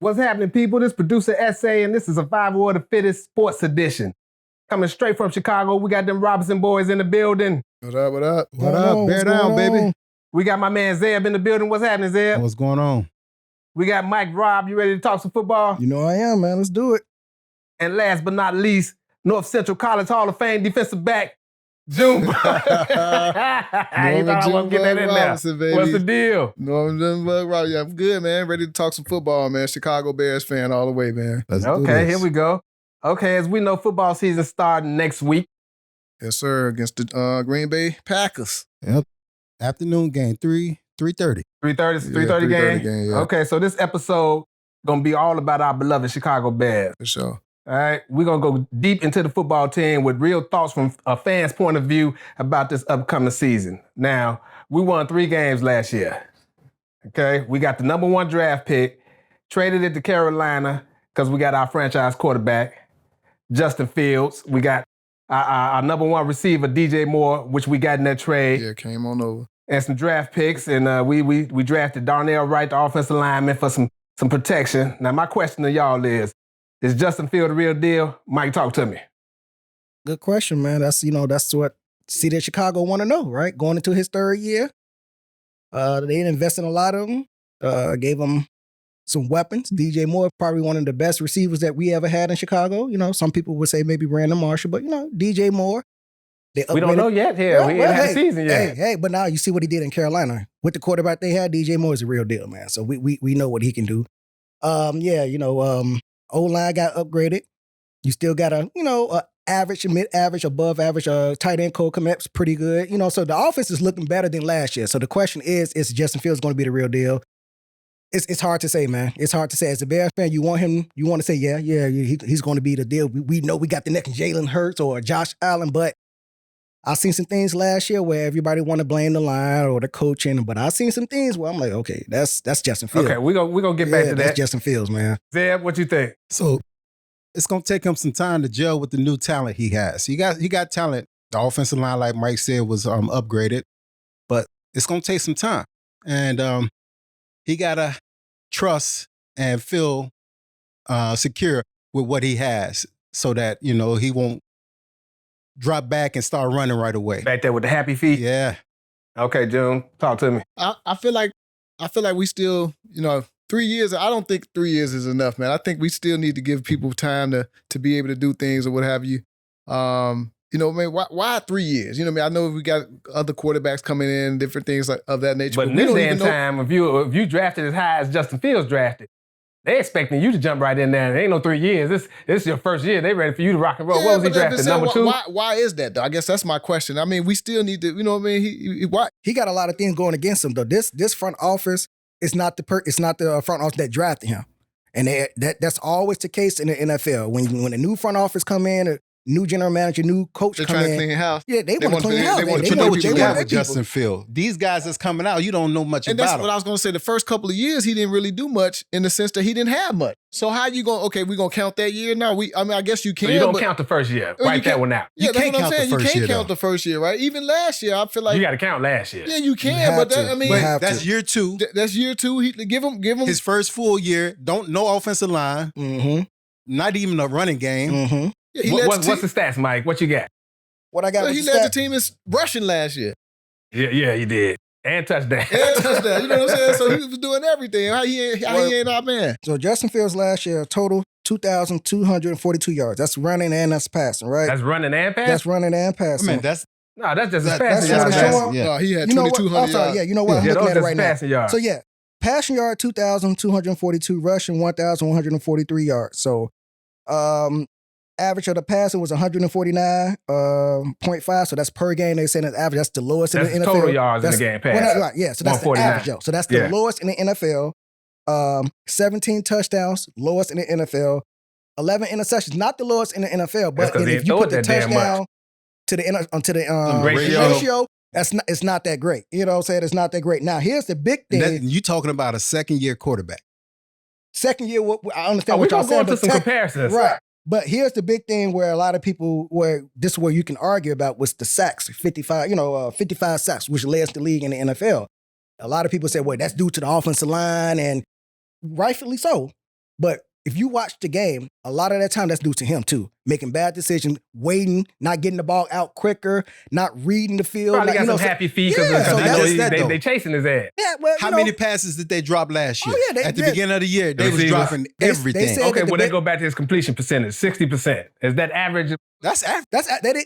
What's happening, people? This producer SA, and this is a 5 Award of Fittest Sports Edition. Coming straight from Chicago, we got them Robinson boys in the building. What up, what up? What up? Bear down, baby. We got my man Zeb in the building. What's happening, Zeb? What's going on? We got Mike Robb. You ready to talk some football? You know I am, man. Let's do it. And last but not least, North Central College Hall of Fame defensive back, June. You thought I wasn't getting that in there. Baby. What's the deal? Norman Junebug Robinson. Yeah, I'm good, man. Ready to talk some football, man. Chicago Bears fan all the way, man. Let's do Okay, this. here we go. Okay, as we know, football season starting next week. Yes, sir. Against the Green Bay Packers. Yep. Afternoon game, 3:30. 3:30, Yeah, 3:30 game? yeah. Okay, so this episode going to be all about our beloved Chicago Bears. For sure. All right, we're going to go deep into the football team with real thoughts from a fan's point of view about this upcoming season. Now, we won 3 games last year. Okay, we got the number 1 draft pick, traded it to Carolina because we got our franchise quarterback, Justin Fields. We got our number 1 receiver, DJ Moore, which we got in that trade. Yeah, came on over. And some draft picks, and we drafted Darnell Wright, the offensive lineman, for some protection. Now, my question to y'all is Justin Fields the real deal? Mike, talk to me. Good question, man. That's what City of Chicago want to know, right? Going into his 3rd year. They invested in a lot of them. Gave him some weapons. DJ Moore, probably one of the best receivers that we ever had in Chicago. You know, some people would say maybe Brandon Marshall, but DJ Moore. We don't know yet here. We ain't had the season yet. Hey, but now you see what he did in Carolina. With the quarterback they had, DJ Moore is a real deal, man. So we know what he can do. O-line got upgraded. You still got a average, mid-average, above average tight end Cole Kmet's pretty good. So the offense is looking better than last year. So the question is Justin Fields going to be the real deal? It's hard to say, man. It's hard to say. As a Bears fan, you want to say, he's going to be the deal. We know we got the next Jalen Hurts or Josh Allen, but I've seen some things last year where everybody want to blame the line or the coaching, but I've seen some things where I'm like, okay, that's Justin Fields. Okay, we're gonna get back to that. That's Justin Fields, man. Zeb, what you think? So it's gonna take him some time to gel with the new talent he has. He got talent. The offensive line, like Mike said, was upgraded, but it's gonna take some time. And he gotta trust and feel secure with what he has so that, he won't drop back and start running right away. Back there with the happy feet? Yeah. Okay, June, talk to me. I feel like we still, 3 years. I don't think 3 years is enough, man. I think we still need to give people time to be able to do things or what have you. Man, why 3 years? I know we got other quarterbacks coming in, different things of that nature. But in this day and time, if you drafted as high as Justin Fields drafted, they expecting you to jump right in there. It ain't no 3 years. This is your first year. They ready for you to rock and roll. What was he drafted? Number 2? Why is that, though? I guess that's my question. I mean, we still need to, why? He got a lot of things going against him, though. This front office is not the front office that drafted him. And that's always the case in the NFL. When a new front office come in, a new general manager, new coach They're come in. trying to clean house. Yeah, they want to clean house. They want to know put what they people want with with Justin Fields. These guys that's coming out, you don't know much And about that's them. what I was going to say. The first couple of years, he didn't really do much in the sense that he didn't have much. So how you going, we're going to count that year? No, I guess you can. So you don't count the first year. Write that one out. Yeah, You that's can't what I'm count saying. the You first can't year, count though. the first year, right? Even last year, I feel like. You got to count last year. Yeah, you can, have but to. that, I mean. You have That's to. year 2. That's year 2. Give him. His first full year, no offensive line, Mm-hmm. not even a running game. Mm-hmm. Yeah, he led What's the stats, Mike? What you got? What I got Well, with he the led the stat- team in rushing last year. Yeah, you did. And touchdown. And touchdown. You know what I'm saying? So he was doing everything. How he ain't our man? So Justin Fields last year, total 2,242 yards. That's running and that's passing, right? That's running and passing? That's running and I passing. mean, that's just as That- passing that's what yards. it's showing. Yeah. No, he had You know what? 2,200 I'm sorry. yards. Yeah, you know what? I'm Yeah, looking those at it just right now. passing yards. So yeah, passing yard 2,242, rushing 1,143 yards. So average of the passing was 149.5. So that's per game. They say that's average. That's the lowest That's in the NFL. total yards in the game passing. Right, yeah, so that's the 149. average, yo. So that's the Yeah. lowest in the NFL. 17 touchdowns, lowest in the NFL. 11 interceptions, not the lowest in the NFL, That's but 'cause then he if you throw put it the that damn touchdown to the ratio. it's not that great. You know what I'm saying? It's not that great. Now, here's the big thing. you talking about a second-year quarterback. Second year, I understand We're what y'all going to go saying. into some comparisons. Right. But here's the big thing where a lot of people, this is where you can argue about was the sacks, 55 sacks, which leads the league in the NFL. A lot of people say, well, that's due to the offensive line, and rightfully so. But if you watch the game, a lot of that time that's due to him too. Making bad decisions, waiting, not getting the ball out quicker, not reading the field. Probably like, got some happy feet because Yeah, so they chasing his ass. Yeah, well, How many passes did they drop last year? Oh, yeah, At the beginning of the year, they was Receivers. dropping everything. said- Okay, that well, they go back to his completion percentage, 60%. Is that average? That's average.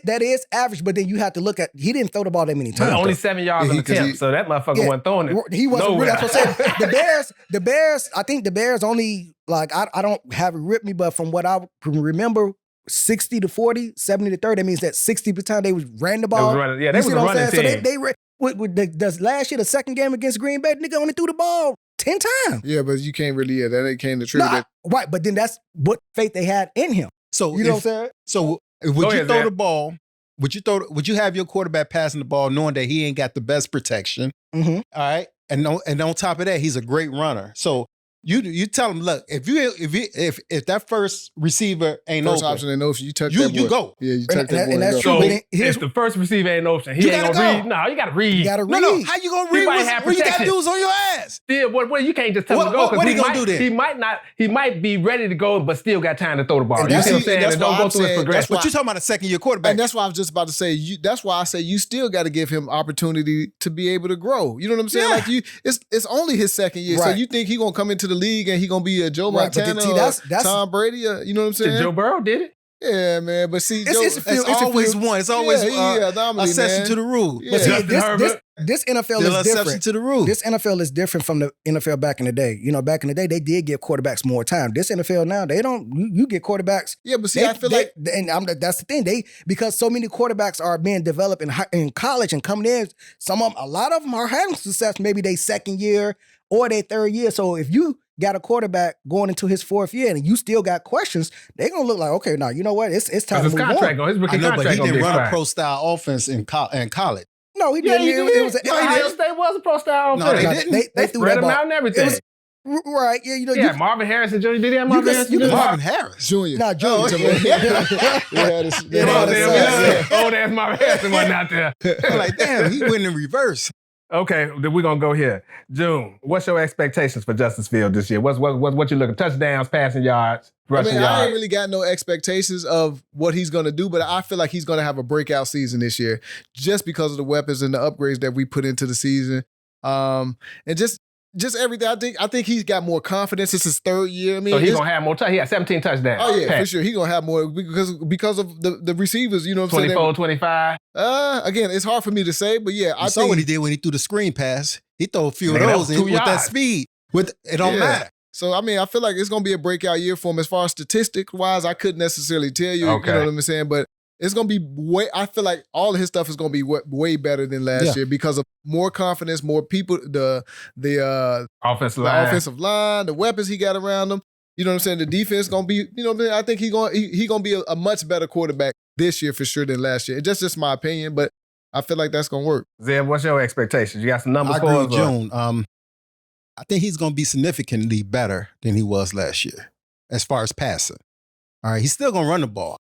That is average, but then you have to look at he didn't throw the ball that many times. Only though. 7 yards Yeah, on the 'cause attempt, so that motherfucker Yeah. wasn't throwing it. He wasn't nowhere. really. That's what I'm saying. The Bears. I think the Bears only like I don't have it ripped me, but from what I can remember, 60-40, 70-30. That means that 60% they was ran the They ball. was running, yeah, they You was see a what I'm running saying? team. So does last year the second game against Green Bay, nigga only threw the ball 10 times. Yeah, but you can't really, that can't attribute it. Right, but then that's what faith they had in him. So You know what I'm saying? So Go would you ahead, throw Zach. the ball? Would you have your quarterback passing the ball knowing that he ain't got the best protection? Mm-hmm. All right, and on top of that, he's a great runner. So you tell him, look, if that first receiver ain't First open, option ain't open. You touch you that boy. go. Yeah, you touch that boy. and that's go. true. So But then here's- if the first receiver ain't open, he You ain't gotta gonna go. read. No, you gotta read. You gotta read. No, how you gonna He read might have when you got protection. dudes on your ass? Still, what you can't just tell him to go What because he gonna do then? He might not. He might be ready to go, but still got time to throw the ball. And You that's- see what I'm saying? that's And why don't go I'm through his saying- progression. But you're talking about a second-year quarterback. And that's why I was just about to say. That's why I say you still got to give him opportunity to be able to grow. You know what I'm saying? Yeah. Like it's only his second year, so Right. you think he gonna come into the league and he gonna be a Joe Right, but Montana, see, or that's- Tom Brady? You know what I'm Did saying? Joe Burrow did it? Yeah, man. But see, It's- Joe, it's a few- it's always one. It's always anomaly, exception man. to the rule. Yeah. But see, Justin Herbert. this NFL Still is exception different. to the rule. This NFL is different from the NFL back in the day. You know, back in the day, they did give quarterbacks more time. This NFL now, they don't. You get quarterbacks. Yeah, but see, I feel like that's the thing. Because so many quarterbacks are being developed in college and coming in. A lot of them are having success. Maybe they second year or their third year. So if you got a quarterback going into his fourth year and you still got questions, they're gonna look like, okay, now you know what? It's time to His move contract on. his rookie I know, contract but he gonna didn't be run a expired. pro-style offense in college. No, he Yeah, didn't. he did. It was Ohio State was a pro style No, they offense. didn't. They threw Spread that him ball. out and everything. It was- right? Yeah, you know. Yeah, Marvin Harrison Jr. Did he have Marvin could- Harrison you Jr.? could- Marvin Harris. Junior. Nah, Junior. Oh, Yeah, damn, old ass Marvin Harrison wasn't out there. I'm like, damn, he went in reverse. Okay, then we're gonna go here. June, what's your expectations for Justice Field this year? What you looking? Touchdowns, passing yards, I rushing mean, I ain't yards. really got no expectations of what he's going to do, but I feel like he's going to have a breakout season this year just because of the weapons and the upgrades that we put into the season. And just everything. I think he's got more confidence. It's his third year. I mean, So he's it's- gonna have more time. He had 17 touchdowns. oh yeah, for Pass. sure. He's going to have more because of the receivers, you know what I'm saying? 24, 25. Again, it's hard for me to say, but yeah, I I saw think what he did when he threw the screen pass. He threw a few Man, of that those was in 2 with that yards. speed. It don't Yeah. matter. So, I mean, I feel like it's going to be a breakout year for him as far as statistic-wise. I couldn't necessarily tell you, Okay. you know what I'm saying? But it's going to be I feel like all of his stuff is going to be way better than last Yeah. year because of more confidence, more people, the Offensive line. offensive line, the weapons he got around him. You know what I'm saying? The defense going to be, you know what I mean? I think he going to be a much better quarterback this year for sure than last year. It's just my opinion, but I feel like that's going to work. Zeb, what's your expectations? You got some numbers I for agree us? with June. I think he's going to be significantly better than he was last year as far as passing. All right, he's still going to run the ball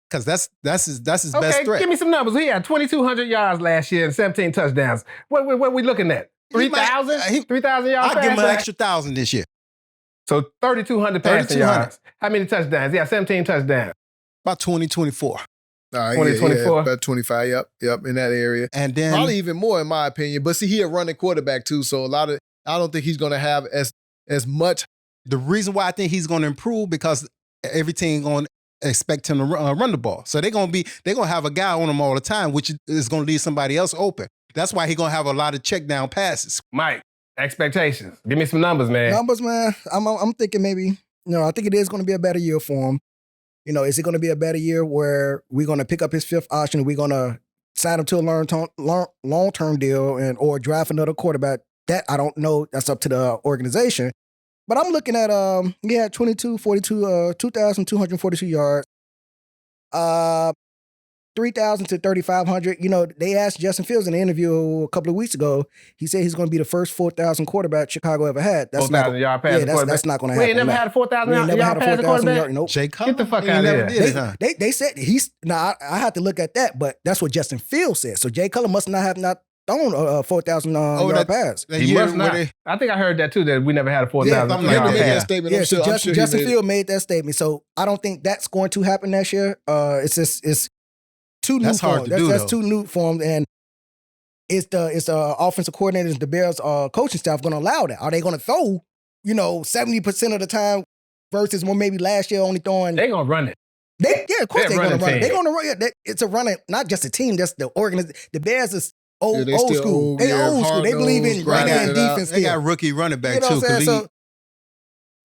because that's his best Okay, threat. give me some numbers. He had 2,200 yards last year and 17 touchdowns. What we looking at? He might- 3,000? 3,000 yards I'll give him an passing? extra 1,000 this year. So 3,200 passing 3,200. yards. How many touchdowns? Yeah, 17 touchdowns. About 24. All right, 2024. about 25, yep, in that area. And then Probably even more in my opinion. But see, he a running quarterback too, so I don't think he's going to have as much. the reason why I think he's going to improve because every team going to expect him to run the ball. So they're going to have a guy on him all the time, which is going to leave somebody else open. That's why he's going to have a lot of check down passes. Mike, expectations. Give me some numbers, man. Numbers, man. I'm thinking maybe. I think it is going to be a better year for him. Is it going to be a better year where we're going to pick up his fifth option? We're going to sign him to a long-term deal or draft another quarterback? That I don't know. That's up to the organization. But I'm looking at 2,242 yards, 3,000 to 3,500. They asked Justin Fields in an interview a couple of weeks ago. He said he's going to be the first 4,000 quarterback Chicago ever had. That's 4,000 yard passing that's quarterback. not going to We happen. ain't never no. had a 4,000 We ain't never yard had a passing 4,000 quarterback. yard. Nope. Jay Cutler, the fuck he outta never here. did it, huh? They said I had to look at that, but that's what Justin Fields said. So Jay Cutler must not have thrown a 4,000 yard pass. That He year must not. where they, I think I heard that too, that we never had a 4,000 something Him like to yard make that pass. statement, Yeah, I'm so sure he Justin made it. Field made that statement. So I don't think that's going to happen next year. It's too new That's for hard him. to do, That's though. too new for him. And it's the offensive coordinators, the Bears coaching staff going to allow that? Are they going to throw 70% of the time versus when maybe last year only throwing? They gonna run it. Of course They're they're going to running run it. team. They're going to run it. It's a running, not just a team. That's the organization. The Bears is old they still school. old, They yeah, old school. They believe in hard-nosed, running grinding and it out. defense. they Still. got rookie running back You know too. what I'm saying? Khalid. So,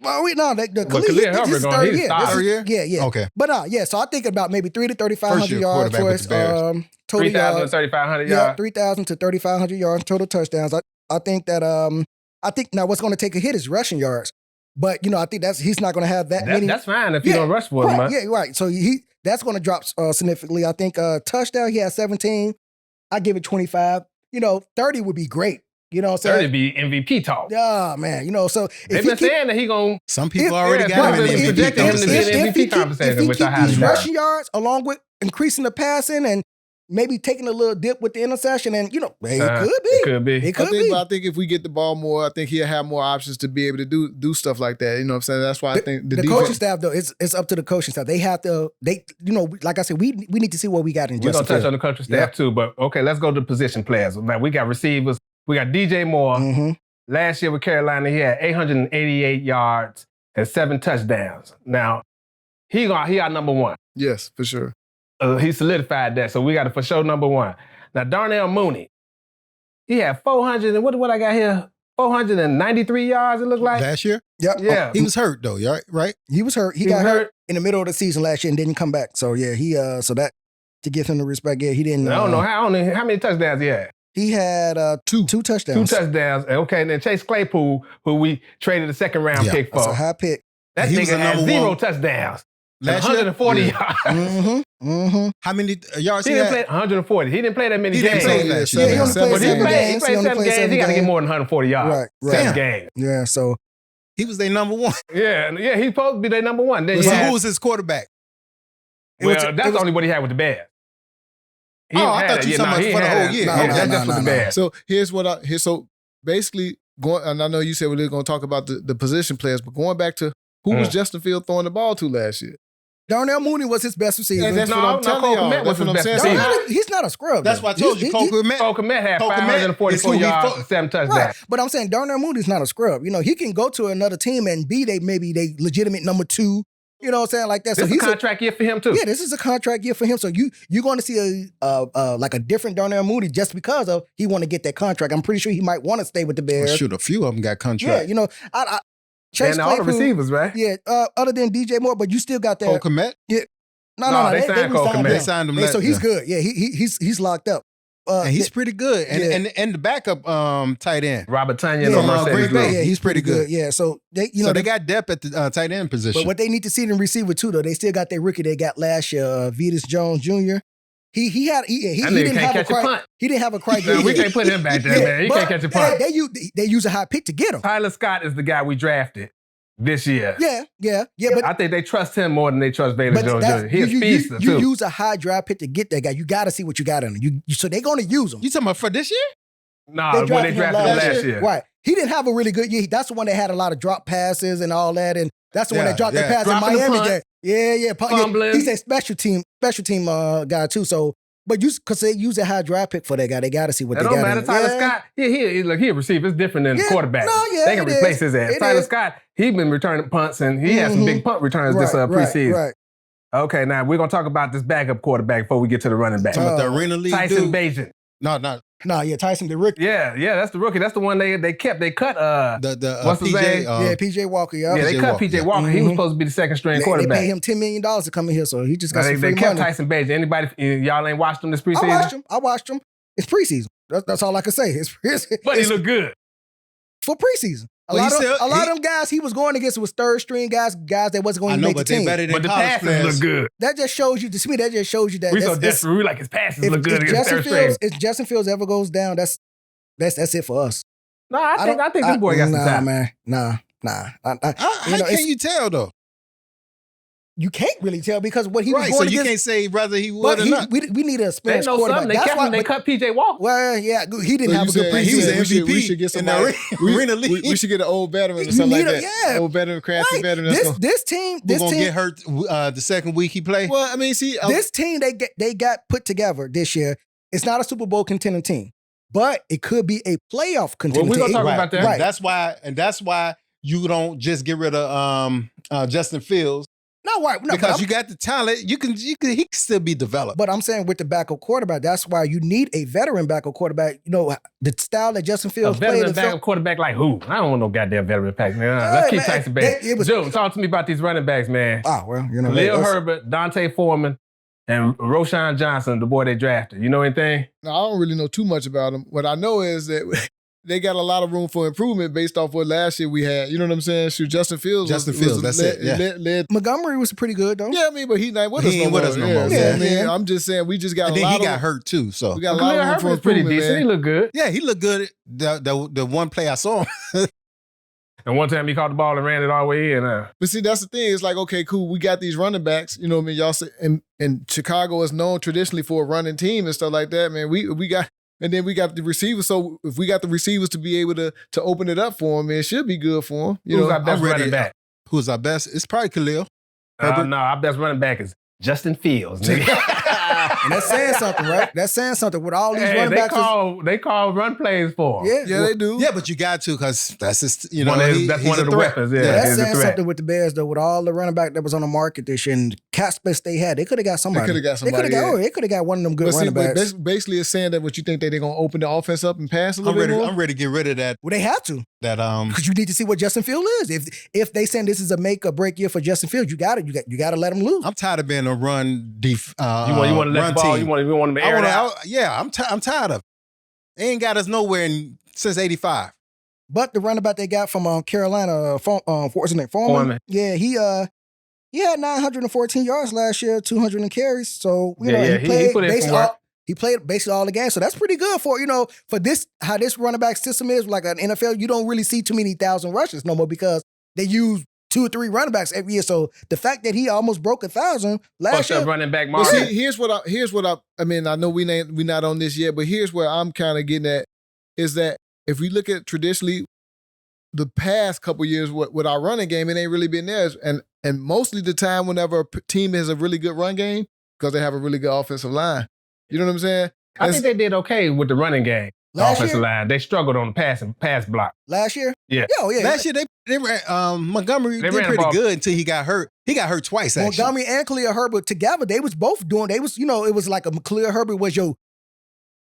well, the But Khalid, Khalil this Herbert is going, third he's year. starting. This is- Third year? Yeah. Okay. But so I think about maybe 300 to 3,500 First year yards quarterback with towards the Bears. total 3,000 to yards. 3,500 Yeah, yards. 3,000 to 3,500 yards total touchdowns. I think that now what's going to take a hit is rushing yards. But I think he's not going to have that many. That's fine if you Yeah, don't rush for him, Right, man. yeah, right. So that's going to drop significantly. I think touchdown, he has 17. I give it 25. 30 would be great. You know what I'm saying? That'd be MVP talk. Yeah, man. So They've if he been saying that he gonna. Some people If- already yeah, got him in if- the if- MVP projected him to be conversation. in MVP conversation, which I highly these doubt. rushing yards along with increasing the passing and maybe taking a little dip with the interception, and it could be. It could be. It could be. But I think if we get the ball more, I think he'll have more options to be able to do stuff like that. You know what I'm saying? That's why I think The defense. coaching staff, though, it's up to the coaching staff. They have to. Like I said, we need to see what we got in We're Justin gonna touch Field. on the coaching staff too, but okay, let's go to position players. Man, we got receivers. We got DJ Moore. Mm-hmm. Last year with Carolina, he had 888 yards and 7 touchdowns. Now, he our number one. Yes, for sure. He solidified that, so we got to for sure number one. Now, Darnell Mooney, he had 400 and what I got here? 493 yards, it looked like. Last year? Yep. Yeah. He was hurt though, right? He was hurt. He got hurt in the middle of the season last year and didn't come back. So yeah, he so that to give him the respect, yeah, he didn't. I don't know how many touchdowns he had. He had two touchdowns. 2 touchdowns. Okay, and then Chase Claypool, who we traded a second round Yeah. pick That's a for. high pick. That He was nigga the had number 0 one. touchdowns. Last year? 140 Yeah. yards. Mm-hmm. Mm-hmm. How many yards He he didn't had? play 140. He didn't play that many He games. didn't play last year. Yeah, he only Seven played But he seven played, games. he played 7 games. He got to get games. more than 140 yards. Right. 7 games. Yeah. So He was their number one. Yeah, he's supposed to be their number one. Then So you had- who was his quarterback? that's the only one he had with the Bears. He Oh, didn't I have thought that. you Yeah, talking nah, about he for the ain't whole had year. that. No, Yeah, no, that's no, just for no, the no. Bears. So here's what so basically going, and I know you said we're going to talk about the position players, but going back to who was Justin Field throwing the ball to last year? Darnell Mooney was his best receiver. And that's No, what I'm no, telling Cole y'all. Kmet was That's what his I'm best saying. receiver. He's not a scrub. That's though. why I told you. Cole Kmet. Cole Kmet had Cole Kmet is 544 who he yards fought. and 7 touchdowns. Right. But I'm saying Darnell Mooney's not a scrub. He can go to another team and be maybe they legitimate number 2. You know what I'm saying? Like that. This So is a he's contract year for him, too. yeah, this is a contract year for him. So you're going to see a different Darnell Mooney just because of he want to get that contract. I'm pretty sure he might want to stay with the Well, Bears. shoot, a few of them got Yeah, contracts. I Chase And all the Claypool, receivers, right? Yeah, other than DJ Moore, but you still got that. Cole Kmet? No, they signed Cole re-signed Kmet. They him. signed him. Yeah, so he's yeah. good. Yeah, he's locked up. And he's pretty good. And Yeah. and the backup tight end. Robert Tonyan Yeah. from Mercedes Green Bay. Group. yeah, he's pretty good. Yeah, so they So they got depth at the tight end position. But what they need to see in receiver too, though, they still got their rookie they got last year, Fittest Jones Jr. He That nigga didn't can't have catch a punt. he didn't have a criteria. Man, we can't put him back there, man. He but can't catch a punt. They use a high pick to get him. Tyler Scott is the guy we drafted this year. Yeah. But I think they trust him more than they trust Baylor but Jones that's- Jr. He's a you speedster, you too. use a high draft pick to get that guy. You got to see what you got in him. So they're going to use him. You talking about for this year? Nah, when they drafted him last year. Right. He didn't have a really good year. That's the one that had a lot of drop passes and all that. And that's the one Yeah, that dropped the yeah. pass in Dropping the Miami punt. game. Yeah. Fumbling. He's a special team guy too. So, but because they use a high draft pick for that guy, they got to see what It they don't got matter. in him. Tyler Yeah. Scott, he a receiver. It's different than Yeah, quarterback. no, yeah, they can it replace is. his ass. It Tyler is. Scott, he's been returning punts, and he had some Mhm. big punt returns this preseason. Right. Okay, now we're going to talk about this backup quarterback before we get to the running back. Talking about the Arena League Tyson dude? Bagent. No, not Nah, yeah, Tyson the rookie. Yeah, that's the rookie. That's the one they kept. They cut the what's his PJ. name? Yeah, PJ Walker. Yeah, they PJ cut Walker, PJ yeah. Walker. He was Mhm. supposed to be the second string They quarterback. paid him $10 million to come in here, so he just got Now, some they free kept money. Tyson Bagent. Anybody, y'all ain't watched him this preseason? I watched him. It's preseason. That's all I can say. But he looked good. for preseason. A Well, lot he of still- them guys he was going against was third string guys that wasn't going I to know, make the but they team. better than But the college passes players. look good. That just shows you. To me, that just shows you that We so that's- desperate. We like his passes if, look good if against Justin third string. Fields, if Justin Fields ever goes down, that's it for us. No, I think this boy got some nah, time. man. Nah. How can you tell though? you can't really tell because what he was Right, going so you against. can't say whether he would But or not. we need an They experienced know quarterback. something. They kept him. They cut PJ Walker. Well, yeah, he didn't So have you a good saying he was preseason. the MVP we should get in the somebody. arena league. We should get an old veteran or You something need like a- that. yeah. Old veteran, crafty Right. veteran. That's gonna- This team, Who's this gonna team, get hurt the second week he play? Well, I mean, see, this team they got put together this year. It's not a Super Bowl contending team, but it could be a playoff contending we're gonna team. talk about that. Right. That's why you don't just get rid of Justin Fields No, right? No, because but you got the talent. he can still be developed. But I'm saying with the backup quarterback, that's why you need a veteran backup quarterback. You know, the style that Justin A Fields played. veteran in backup quarterback like who? I don't want no goddamn veteran pack, man. Let's keep man, Tyson back. it was- Joe, talk to me about these running backs, man. Oh, well, you know. Khalil that's- Herbert, Dante Foreman, and Roshan Johnson, the boy they drafted. You know anything? No, I don't really know too much about them. What I know is that they got a lot of room for improvement based off what last year we had. You know what I'm saying? Shoot, Justin Fields. That's it. Yeah. Led. Montgomery was pretty good, though. Yeah, I mean, but he's not with us He no ain't more. with us no more. So, Yeah, I mean, yeah. I'm just saying we just got And a then lot he got of hurt too. So we got a lot Khalil of room for Herbert is pretty improvement, decent. man. He looked good. yeah, he looked good. The one play I saw him. And one time he caught the ball and ran it all the way in. But see, that's the thing. It's like, okay, cool. We got these running backs. You know what I mean? Y'all say, and Chicago is known traditionally for a running team and stuff like that, man. We got, and then we got the receivers. So if we got the receivers to be able to open it up for them, it should be good for them. You Who's know, our best I'm ready. running back? Who's our best? It's probably Khalil. Herbert? No, our best running back is Justin Fields. Nigga. And that's saying something, right? That's saying something with all these Hey, running they backs. they call run plays for him. yeah, they do. Yeah, but you got to because that's just you know That's he's one a of the threat. weapons. Yeah, That's he's a saying threat. something with the Bears, though. With all the running back that was on the market this year and cap space they had, they could have got somebody. coulda got somebody, They could have got one of them good But see, running but backs. basically, it's saying that what you think they're gonna open the offense up and pass a I'm little bit ready. more. I'm ready to get rid of that. Well, they have to because you need to see what Justin Fields is. If they saying this is a make or break year for Justin Fields, you got to let him lose. I'm tired of being a run def. You want to let run the ball. team. You want them to air it out. Yeah, I'm tired of it. They ain't got us nowhere since '85. But the running back they got from Carolina, what's his name? Foreman. Yeah, he had 914 yards last year, 200 in carries. So you know, he put in some work. He played basically all the games, so that's pretty good for for this how this running back system is like an NFL. You don't really see too many 1,000 rushes no more because they use 2 or 3 running backs every year. So the fact that he almost broke 1,000 last Fucked year, up running back Well, market. see, here's what I mean, I know we not on this yet, but here's where I'm kind of getting at is that if we look at traditionally the past couple years with our running game, it ain't really been there. And mostly the time whenever a team has a really good run game because they have a really good offensive line. You know what I'm saying? I think they did okay with the running game. The Last offensive year? line. They struggled on the pass block. last year, Yeah. yeah. Last year they ran, Montgomery They did ran the pretty ball. good until he got hurt. He got hurt twice actually. Montgomery and Khalil Herbert together, they was both doing. They was it was like a Khalil Herbert was your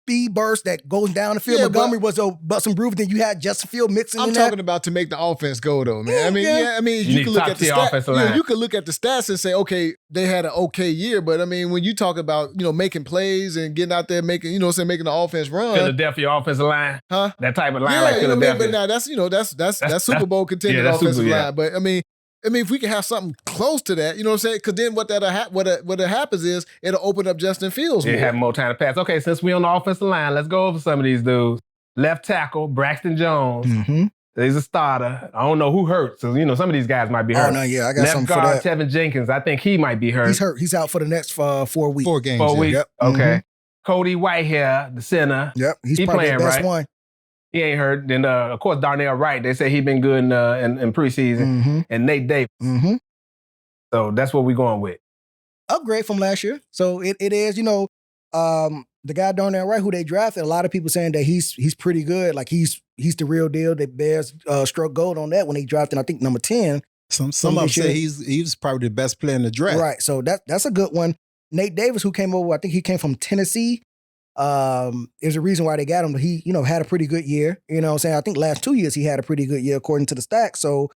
speed burst that goes down the field. Yeah, Montgomery was a bust and groove. Then you had Justin Field mixing I'm in talking there. about to make the offense go though, man. Yeah, I mean, yeah. I mean, You you need can look at the top-tier stats. offensive line. You can look at the stats and say, okay, they had an okay year, but I mean, when you talk about making plays and getting out there making making the offense run, Philadelphia offensive line. huh? That type of line Yeah, like you know what I mean? Philadelphia. But now that's Super Bowl contending that's offensive super, yeah. line. But I mean, if we can have something close to that, you know what I'm saying? Because then what happens is it'll open up Justin Fields They more. have more time to pass. Okay, since we on the offensive line, let's go over some of these dudes. Left tackle, Braxton Jones. Mm-hmm. He's a starter. I don't know who hurt. So, some of these guys might be hurt. Oh no, yeah, I got Left something guard, for that. Tevin Jenkins. I think he might be hurt. He's hurt. He's out for the next 4 weeks. 4 games. 4 yeah. weeks. Yep. Okay. Cody Whitehair, the center. Yep, he's He probably playing, the best right? one. He ain't hurt. Then, of course, Darnell Wright. They say he been good in preseason. Mm-hmm. And Nate Davis. Mm-hmm. So that's what we're going with. Upgrade from last year. So it is, the guy Darnell Wright who they drafted, a lot of people saying that he's pretty good. Like he's the real deal. The Bears struck gold on that when they drafted, I think, number 10. Some Some of them this say year. he was probably the best player in the draft. Right. So that's a good one. Nate Davis, who came over, I think he came from Tennessee. There's a reason why they got him. He, had a pretty good year. You know what I'm saying? I think last 2 years he had a pretty good year according to the stats. So,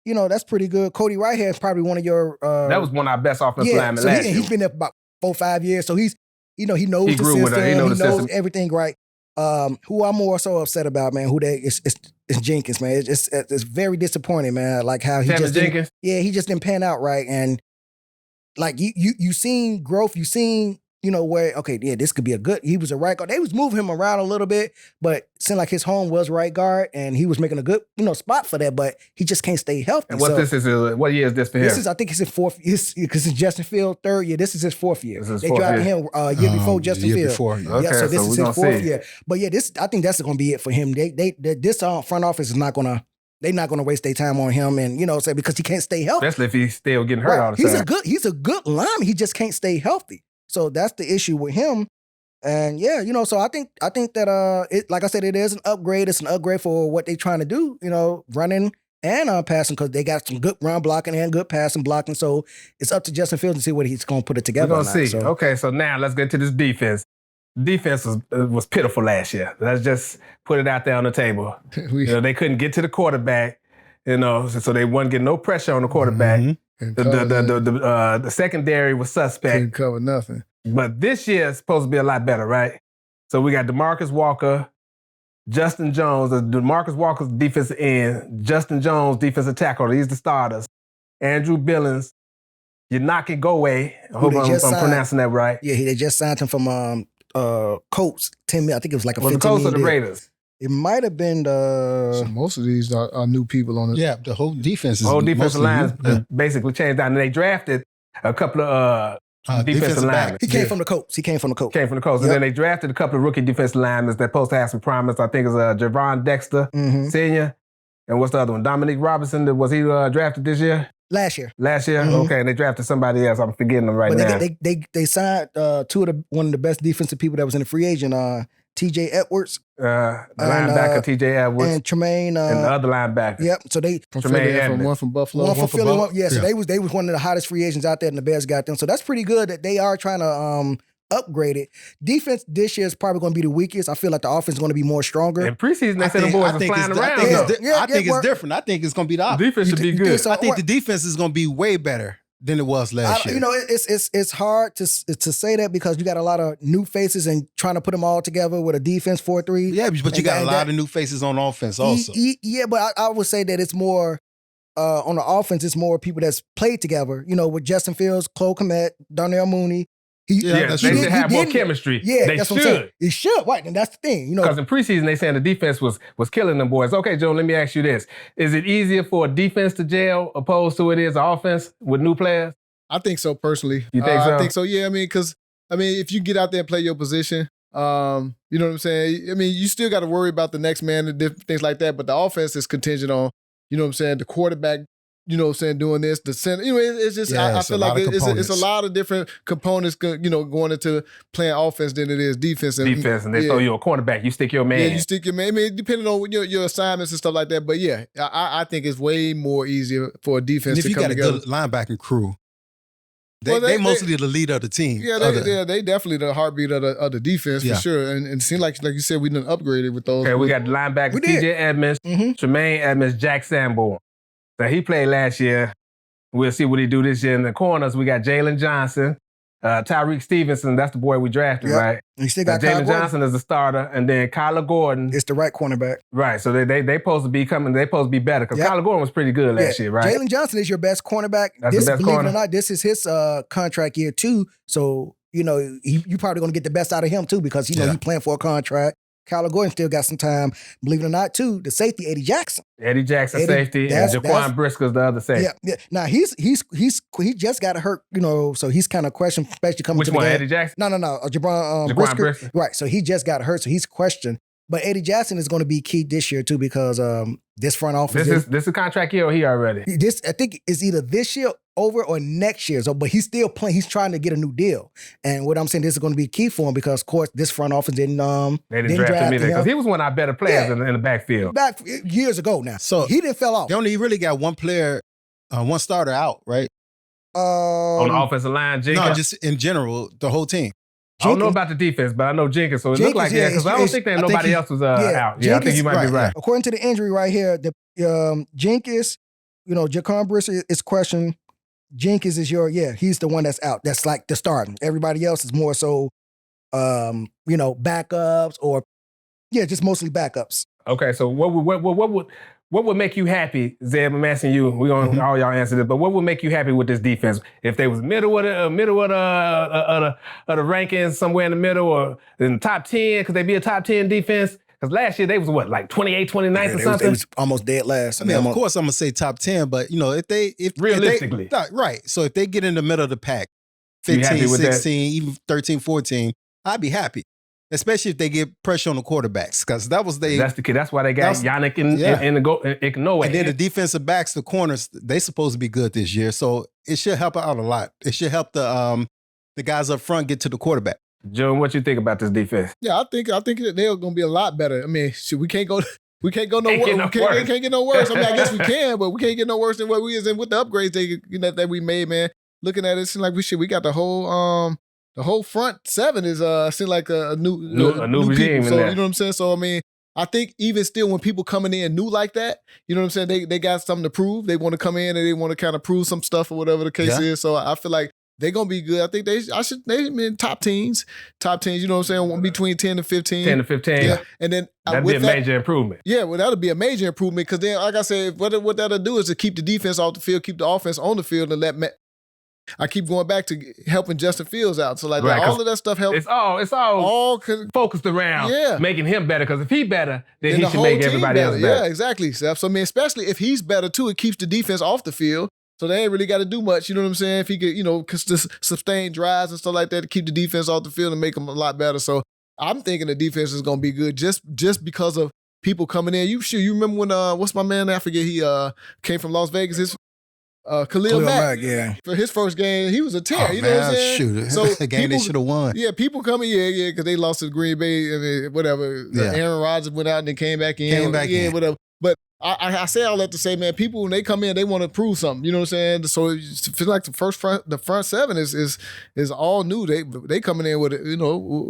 that's pretty good. Cody Whitehair is probably one of your That was one of our best offensive linemen so last year. he's been there for about 4 or 5 years. So he's, he knows He the grew system. with it. He know the system. everything right. Who I'm more so upset about, man, it's Jenkins, man. It's very disappointing, man. Like how he Tevin just didn't- Jenkins. he just didn't pan out right. And like you seen growth, you seen, where, okay, yeah, this could be he was a right guard. They was moving him around a little bit, but it seemed like his home was right guard and he was making a good, spot for that, but he just can't stay healthy. And what year is this for him? I think it's his fourth, because it's Justin Field third year. This is his fourth year. They drafted him year before Justin Field. Before, Okay, yeah, so this is his fourth see. year. But yeah, I think that's going to be it for him. This front office is not going to, they're not going to waste their time on him, and because he can't stay healthy. Especially if he's still getting hurt all the time. He's a good lineman. He just can't stay healthy. So that's the issue with him. And yeah, so I think that like I said, it is an upgrade. It's an upgrade for what they're trying to do. Running and passing, because they got some good run blocking and good passing blocking. So it's up to Justin Fields to see what he's going to put it together. We're going to see. Okay, so now let's get to this defense. Defense was pitiful last year. Let's just put it out there on the table. They couldn't get to the quarterback. So they wasn't getting no pressure on the quarterback. Mm-hmm. The secondary was suspect. Couldn't cover nothing. But this year is supposed to be a lot better, right? So we got DeMarcus Walker, Justin Jones. DeMarcus Walker's defensive end, Justin Jones defensive tackle. These the starters. Andrew Billings, Yanaki Gowe. I hope I'm pronouncing that right. Yeah, they just signed him from Colts. 10 million. I think it was like a 15 the Colts or the deal. Raiders? It might have been So most of these are new people on it. Yeah, the whole defense is The whole defensive line yeah. basically changed down. And they drafted a couple of defensive linemen. He came from the Colts. And then they drafted a couple of rookie defensive linemen that's supposed to have some promise. I think it's Javon Dexter, Senior. And what's the other one? Dominique Robinson. Was he drafted this year? Last year. Mm-hmm. Okay, and they drafted somebody else. I'm forgetting them now. They signed one of the best defensive people that was in the free agent, T.J. Edwards. The linebacker, T.J. Edwards. And Tremaine. And the other linebacker. Yep. So they one from Buffalo. One from Philly. So they was one of the hottest free agents out there, and the Bears got them. So that's pretty good that they are trying to upgrade it. Defense this year is probably going to be the weakest. I feel like the offense is going to be more stronger. In preseason, they said the boys are flying around. I think it's different. I think it's going to be the opposite. Defense should be good. I think the defense is going to be way better than it was last year. It's hard to say that because you got a lot of new faces and trying to put them all together with a defense 4-3. Yeah, but you got a lot of new faces on offense also. Yeah, but I would say that it's more on the offense. It's more people that's played together. With Justin Fields, Cole Kmet, Darnell Mooney. They should have more chemistry. Yeah, they that's should. What I'm saying. It should, right? And that's the thing, Because in preseason they saying the defense was killing them boys. Okay, Joe, let me ask you this: is it easier for a defense to gel opposed to it is an offense with new players? I think so personally. You think so? I think so. Yeah. Because if you get out there and play your position, you know what I'm saying. You still got to worry about the next man and different things like that. But the offense is contingent on, you know what I'm saying, the quarterback. You know what I'm saying, doing this, the center. It's just, I feel like it's a lot of different components, going into playing offense than it is defense. And they throw you a cornerback, you stick your man. Yeah, you stick your man. Depending on your assignments and stuff like that. But yeah, I think it's way more easier for a defense to come together. If you got a good linebacking crew, they mostly the leader of the team. Yeah, they definitely the heartbeat of the defense for sure. And it seems like you said, we done upgraded with those. Okay, we got the linebackers, T.J. Edmonds, Tremaine Edmonds, Jack Sanborn. So he played last year. We'll see what he do this year. In the corners, we got Jalen Johnson, Tyreek Stevenson. That's the boy we drafted, right? You still got Jalen Johnson as the starter, and then Kyler Gordon. It's the right cornerback. Right. So they supposed to be coming. They supposed to be better because Kyler Gordon was pretty good last year, right? Jalen Johnson is your best cornerback. That's the best believe corner. It or not, this is his contract year too. So you probably going to get the best out of him too because he's playing for a contract. Kyler Gordon still got some time. Believe it or not, too, the safety, Eddie Jackson. Safety, and Jaquan Briscoe's the other safety. Yeah. Now, he just got hurt, so he's kind of questioned, especially coming to the game. Which one, Eddie Jackson? No, Jaquan Briscoe. Right, so he just got hurt, so he's questioned. But Eddie Jackson is going to be key this year, too, because this front office... This is contract year or he already? I think it's either this year over or next year. So, but he's still playing. He's trying to get a new deal. And what I'm saying, this is going to be key for him because, of course, this front office didn't they didn't draft him either because he was one of our better players in the backfield. Back years ago now. So he didn't fell off. They only really got one player, one starter out, right? On the offensive line, Jenkins? No, just in general, the whole team. I don't know about the defense, but I know Jenkins, so it looked like because I don't think that nobody else was out. Yeah, I think you might be right. According to the injury right here, the Jenkins, Jaquan Briscoe is questioned. Jenkins is he's the one that's out. That's like the starting. Everybody else is more so, backups or just mostly backups. Okay, so what What would make you happy, Zeb? I'm asking you. We're gonna all y'all answer this, but what would make you happy with this defense? If they was middle of the rankings, somewhere in the middle, or in the top 10, could they be a top 10 defense? Because last year they was what, like 28, 29th or something? They was almost dead last. I mean, of course I'm gonna say top 10, but you know, if realistically. Right. So if they get in the middle of the pack, You happy 15, with 16, even 13, 14, I'd be happy. Especially if they get pressure on the quarterbacks, because that was That's the kid. That's why they got Yannick in the goal. And then the defensive backs, the corners, they supposed to be good this year, so it should help out a lot. It should help the guys up front get to the quarterback. Joe, what you think about this defense? Yeah, I think that they're going to be a lot better. I mean, we can't go no worse. We can't get no worse. I mean, I guess we can, but we can't get no worse than what we is. And with the upgrades that we made, man, looking at it, it seems like we got the whole front seven is seem like a new regime. So you know what I'm saying. So I mean, I think even still, when people coming in new like that, you know what I'm saying, they got something to prove. They want to come in and they want to kind of prove some stuff or whatever the case is. So I feel like they're gonna be good. I think they in top teens. You know what I'm saying, between 10 and 15. 10 to 15. Yeah, and then that'd be a major improvement. Yeah, well, that'll be a major improvement because then, like I said, what that'll do is to keep the defense off the field, keep the offense on the field, and I keep going back to helping Justin Fields out. So like all of that stuff helps. It's all focused around making him better. Because if he's better, then he should make everybody else better. Yeah, exactly, Seth. So I mean, especially if he's better too, it keeps the defense off the field. So they ain't really got to do much. You know what I'm saying? If he could, sustain drives and stuff like that to keep the defense off the field and make them a lot better. So I'm thinking the defense is going to be good just because of people coming in. You remember when what's my man? I forget. He came from Las Vegas. Khalil Mack, for his first game, he was a tear. You know what I'm saying? Shoot, so a game they should have won. Yeah, people coming, because they lost to Green Bay. I mean, whatever. Aaron Rodgers went out and then came back in. Whatever. But I say all that to say, man, people when they come in, they want to prove something. You know what I'm saying? So it feels like the front seven is all new. They coming in with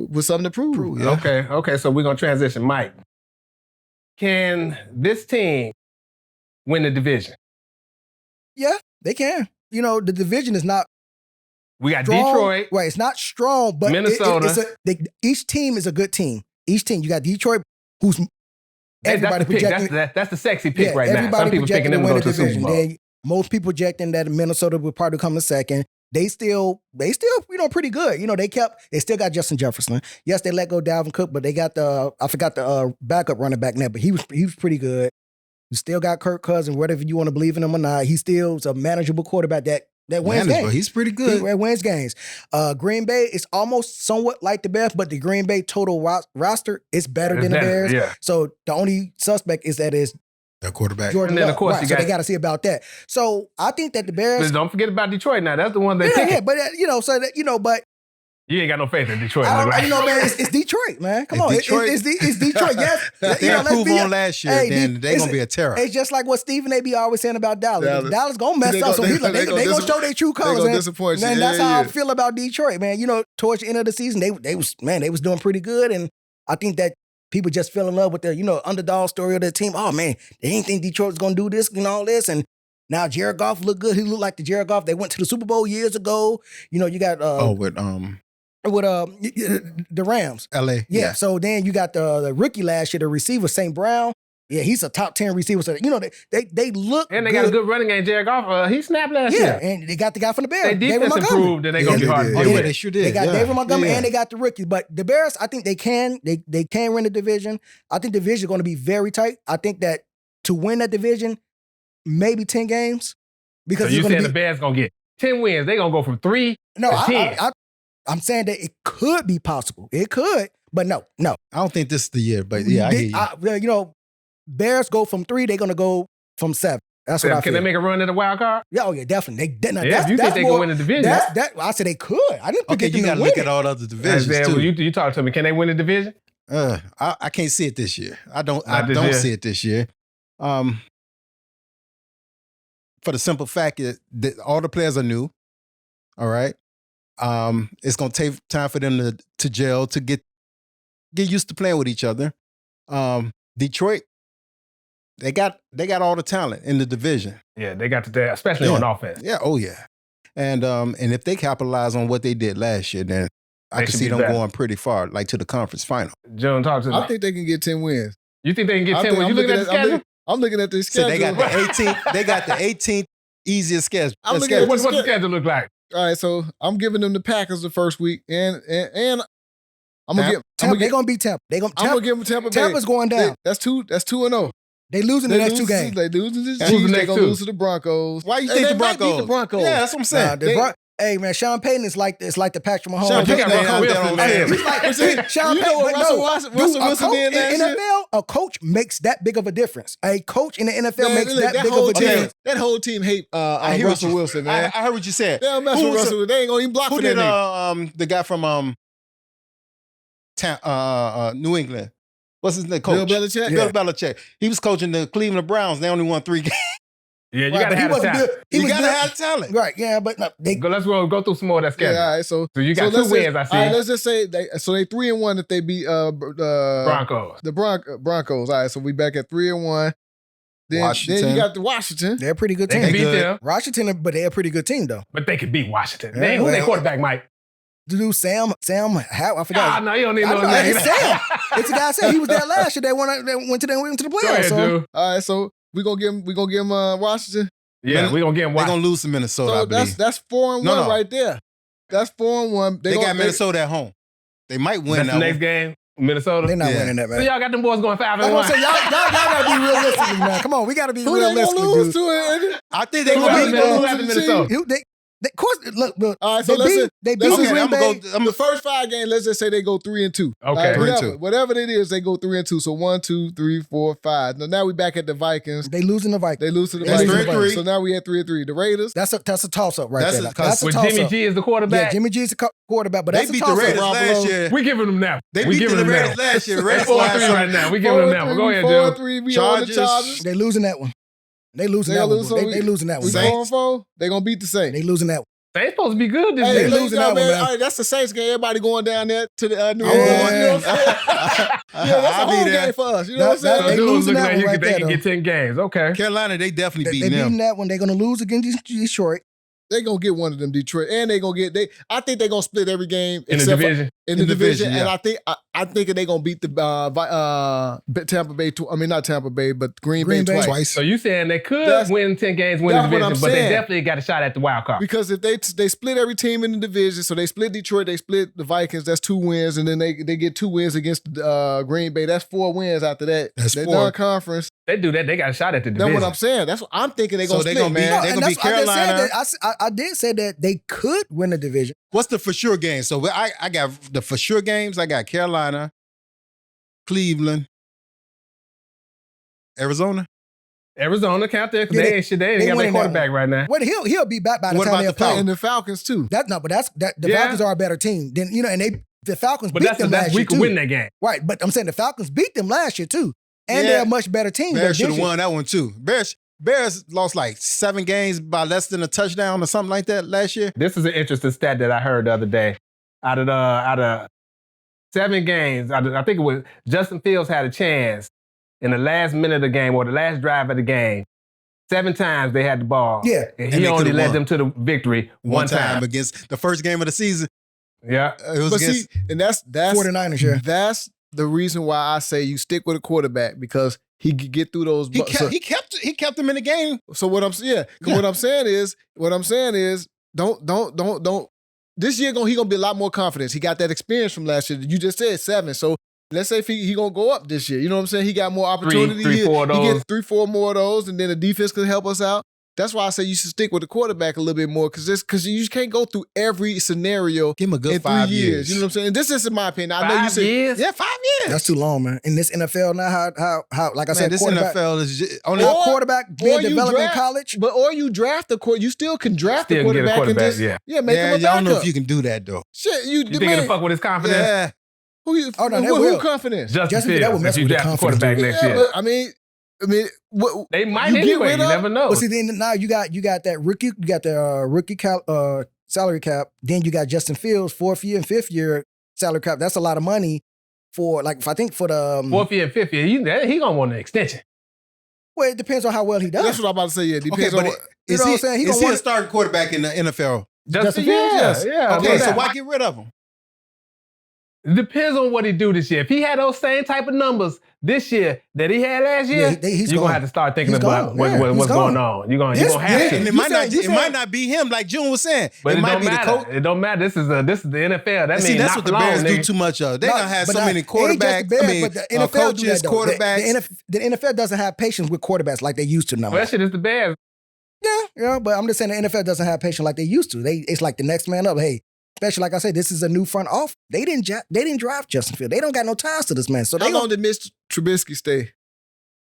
with something to prove. Yeah. Okay. So we're gonna transition, Mike. Can this team win the division? Yeah, they can. The division is not. We got strong. Detroit. Right, it's not strong, but Minnesota. Each team is a good team. Each team, you got Detroit, who's everybody projecting. That's the sexy pick right now. Everybody Some people picking them to go to the Super Bowl. Most people projecting that Minnesota would probably come in second. They still, pretty good. They still got Justin Jefferson. Yes, they let go Dalvin Cook, but they got I forgot the backup running back now, but he was pretty good. You still got Kirk Cousins, whatever you want to believe in him or not. He still is a manageable quarterback that wins games. He's pretty good. He wins games. Green Bay is almost somewhat like the Bears, but the Green Bay total roster is better than the Bears. Yeah. So the only suspect is that is the quarterback. Jordan and then, Love. of course, so they got to see about that. So I think that the Bears. But don't forget about Detroit now. That's the one they pick. Yeah, but but. You ain't got no faith in Detroit. Man, it's Detroit, man. Come on. It's Detroit. Yes. If they improve on last year, then they're going to be a terror. It's just like what Stephen A. be always saying about Dallas. Dallas going to mess up. So they're going to show their true colors. They're going to disappoint you. And that's how I feel about Detroit, man. Towards the end of the season, they was doing pretty good. And I think that people just fell in love with the, underdog story of their team. Oh, man, they didn't think Detroit was going to do this and all this. And now Jared Goff looked good. He looked like the Jared Goff. They went to the Super Bowl years ago. You got... with the Rams. LA. Yeah. So then you got the rookie last year, the receiver, St. Brown. Yeah, he's a top 10 receiver. So, they look and they good. got a good running game. Jared Goff, he snapped last year. Yeah, and they got the guy from the Bears. They defense improved, and they're going to be hard to deal with. They sure did. They got David Montgomery, and they got the rookies. But the Bears, I think they can win the division. I think the division is going to be very tight. I think that to win that division, maybe 10 games. Because so you saying the Bears going to get 10 wins. They're going to go from 3 to 10. I'm saying that it could be possible. It could, but no. I don't think this is the year, but yeah, I hear you. Bears go from 3, they're going to go from 7. That's what I feel. Can they make a run at the wild card? Yeah, oh yeah, definitely. If you think they can win the division. I said they could. I didn't think you got to look at all the other divisions too. You talk to me. Can they win the division? I can't see it this year. I don't see it this year. For the simple fact that all the players are new. All right. It's gonna take time for them to gel, to get used to playing with each other. Detroit, they got all the talent in the division. Yeah, they got the especially on offense. Yeah, oh yeah. And if they capitalize on what they did last year, then I can see them going pretty far, like to the conference final. John, talk to me. I think they can get 10 wins. You think they can get 10 wins? You looking at the schedule? I'm looking at the So schedule. they got the 18th. They got the 18th easiest schedule. I'm looking at What's the schedule look like? All right, so I'm giving them the Packers the first week, and I'm gonna give. They're gonna beat Tampa. I'm gonna give them Tampa Bay. Tampa's going down. That's 2-0. They losing the next two games. They losing to the Who's the Chiefs. They next gonna two? lose to the Broncos. Why you Hey, think they the might beat Broncos? the Broncos. Yeah, that's what I'm saying. Hey man, Sean Payton is like the Patrick Mahomes. Sean But you Payton got ain't Russell out there Wilson, on man. land. Sean You know Payton, what but Russell no, Wilson did last in year? NFL, a coach makes that big of a difference. A coach in the NFL Man, makes look, that big of whole a team, difference. That whole team hate I hear what Russell you- Wilson, man. I heard what you said. They don't mess Who with was Russell. They ain't gonna even block Who for did that nigga. the guy from New England? What's his name? Coach Bill Belichick? Bill Belichick. He was coaching the Cleveland Browns. They only won 3 games. Yeah, you Right, gotta but he have the wasn't talent. good. He You was gotta good. have talent. Right, yeah, but no, Let's go through some more of that schedule. Yeah, all right. So So you got let's 2 wins, I All right, see. let's just say they 3-1 if they beat Broncos. the Broncos. All right, so we back at 3-1. Then Washington. you got the Washington. they're a pretty good They team. can beat good. them, Washington, but they're a pretty good team though. but they could beat Washington. Yeah, Man, who their well- quarterback, Mike? The dude Sam, I forgot. Ah, no, you don't need I no know, name. it's Sam. It's the guy I said he was there last year. They went to the Go playoffs. ahead, So dude. All right, so we gonna give him Washington. Yeah, we're gonna get him They're Washington. gonna lose to Minnesota, I So believe. that's 4-1 No. right there. That's 4-1. They got Minnesota at home. They might win That's that the one. next game, Minnesota. they're not Yeah. winning that, So man. y'all got them boys going 5-1. That's what I'm saying. Y'all gotta be realistic, man. Come on, we gotta be Who they realistic. gonna lose dude. to? It? I think they're Who gonna after beat Minnesota? Who after Minnesota? Of course, look, All right, so they beat let's Green I'm Bay. gonna go. The first 5 games, let's just say they go 3-2. Okay. 3-2. Whatever it is, they go 3-2. So 1, 2, 3, 4, 5. Now we back at the Vikings. They losing the Vikings. They lose to the That's Vikings. 3-3. So now we at 3-3. The Raiders. That's a toss up right That's there. a- That's a With toss Jimmy up. G as the Yeah, quarterback. Jimmy G's the quarterback, but They that's a beat the toss Raiders up. last year. We giving them that. They we beat giving the them Raiders that. last year. It's Raiders 4-3 last right now. We giving them that one. Go ahead, Joe. 4-3. We on the Chargers. Chargers. They losing that one. They losing They that one. lose, so They losing that We one. Saints. 4-4. They gonna beat the Saints. They losing that one. They supposed to be good this Hey, year. They ladies losing and that one, gentlemen, man. all right, that's the Saints game. Everybody going down there to the New I'm Orleans. going. You know what I'm saying? Yeah, that's I'll a be home there. game for us. You know what I'm That- So saying? they dude was losing looking that like one he right could, they there, can get 10 games. Okay. Carolina, they definitely They beating them. beating that one. They're gonna lose against Detroit. They gonna get one of them Detroit, and they gonna get I think they gonna split every game In the except for- division. in the division, yeah. and I think they gonna beat the Tampa Bay. Not Tampa Bay, but Green Green Bay Bay. twice. So you saying they could That's- win 10 games, win the that's what division, I'm but they saying. definitely got a shot at the wild card. Because if they split every team in the division, so they split Detroit, they split the Vikings, that's 2 wins, and then they get 2 wins against Green Bay. That's 4 wins after that. That's they 4. non-conference. They do that, they got a shot at the That's division. what I'm saying. That's what I'm thinking. They So gonna they split, gonna beat- man. they And gonna beat that's- I just said Carolina. that- I did say that they could win the division. What's the for sure game? So I got the for sure games. I got Carolina, Cleveland, Arizona. Arizona count there, 'cause Yeah, they ain't shit. They ain't got their winning that quarterback right now. Well, he'll be back by the What time about they're the Falcons? playing. And the Falcons too. The Yeah. Falcons are a better team. Then the Falcons But beat that's them last we year could too. win that game. Right, but I'm saying the Falcons beat them last year too, and Yeah. they're a much better team. than Bears should this have year. won that one too. Bears lost like 7 games by less than a touchdown or something like that last year. This is an interesting stat that I heard the other day. Out of 7 games, I think it was Justin Fields had a chance in the last minute of the game or the last drive of the game. 7 times they had the ball. Yeah. And And he they only could've led won. them to the victory one time. against the first game of the season. Yeah. It was But against see, and that's 49ers, yeah. That's the reason why I say you stick with a quarterback because he could get through those. he kept them in the game. So what I'm what I'm saying is don't. This year he gonna be a lot more confidence. He got that experience from last year. You just said 7, so let's say if he gonna go up this year. You know what I'm saying? He got more opportunity. Three, 4 of He those. gets 3, 4 more of those, and then the defense could help us out. That's why I say you should stick with the quarterback a little bit more because you just can't go through every scenario Give him a good in 5 3 years. You know what I'm saying? And this is in my opinion. I know you 5 said years? Yeah, 5 years. That's too long, man. In this NFL now, how like I Man, said, this quarterback, NFL is just, only. Or- quarterback or being you developed in draft- college. or you draft the quarterback. You still can draft Still the can get a quarterback, and quarterback, just make yeah, him a I don't know backup. if you can do that though. Shit, You think it'll fuck with his confidence? Yeah, Who Oh, no, they who will. confidence? Justin Justin, that would Fields, mess if you with the draft the confidence, quarterback dude. next Yeah, year. but I mean, what, They might you get anyway. rid You of- never know. But see, then now you got that rookie, you got the rookie salary cap. Then you got Justin Fields 4th year and 5th year salary cap. That's a lot of money for I think for the 4th year and 5th year, he gonna want an extension. well, it depends on how well he does. That's what I'm about to say. Yeah, depends okay, on but what. You is know he, what I'm saying? He is gonna he want a it. starting quarterback in the NFL? Justin Fields, Fields, yeah. Okay, no so doubt. why get rid of him? It depends on what he do this year. If he had those same type of numbers this year that he had last year, he's you're gone. gonna have to start thinking He's about gone. Yeah, what's he's going gone. on. You're gonna have to. And it might not be him, like June was saying. But it might don't be the matter. coach. It don't matter. This is the NFL. That See, means that's not what the long, Bears do nigga. too much of. They're gonna have so many Ain't just the quarterbacks. Bears, but the NFL coaches, do that, though. quarterbacks. The NFL doesn't have patience with quarterbacks like they used to now. Well, that shit is the Bears. Yeah, but I'm just saying the NFL doesn't have patience like they used to. It's like the next man up. Hey, especially like I said, this is a new front off. They didn't draft Justin Fields. They don't got no ties to this man. So How long did Mr. Trubisky stay?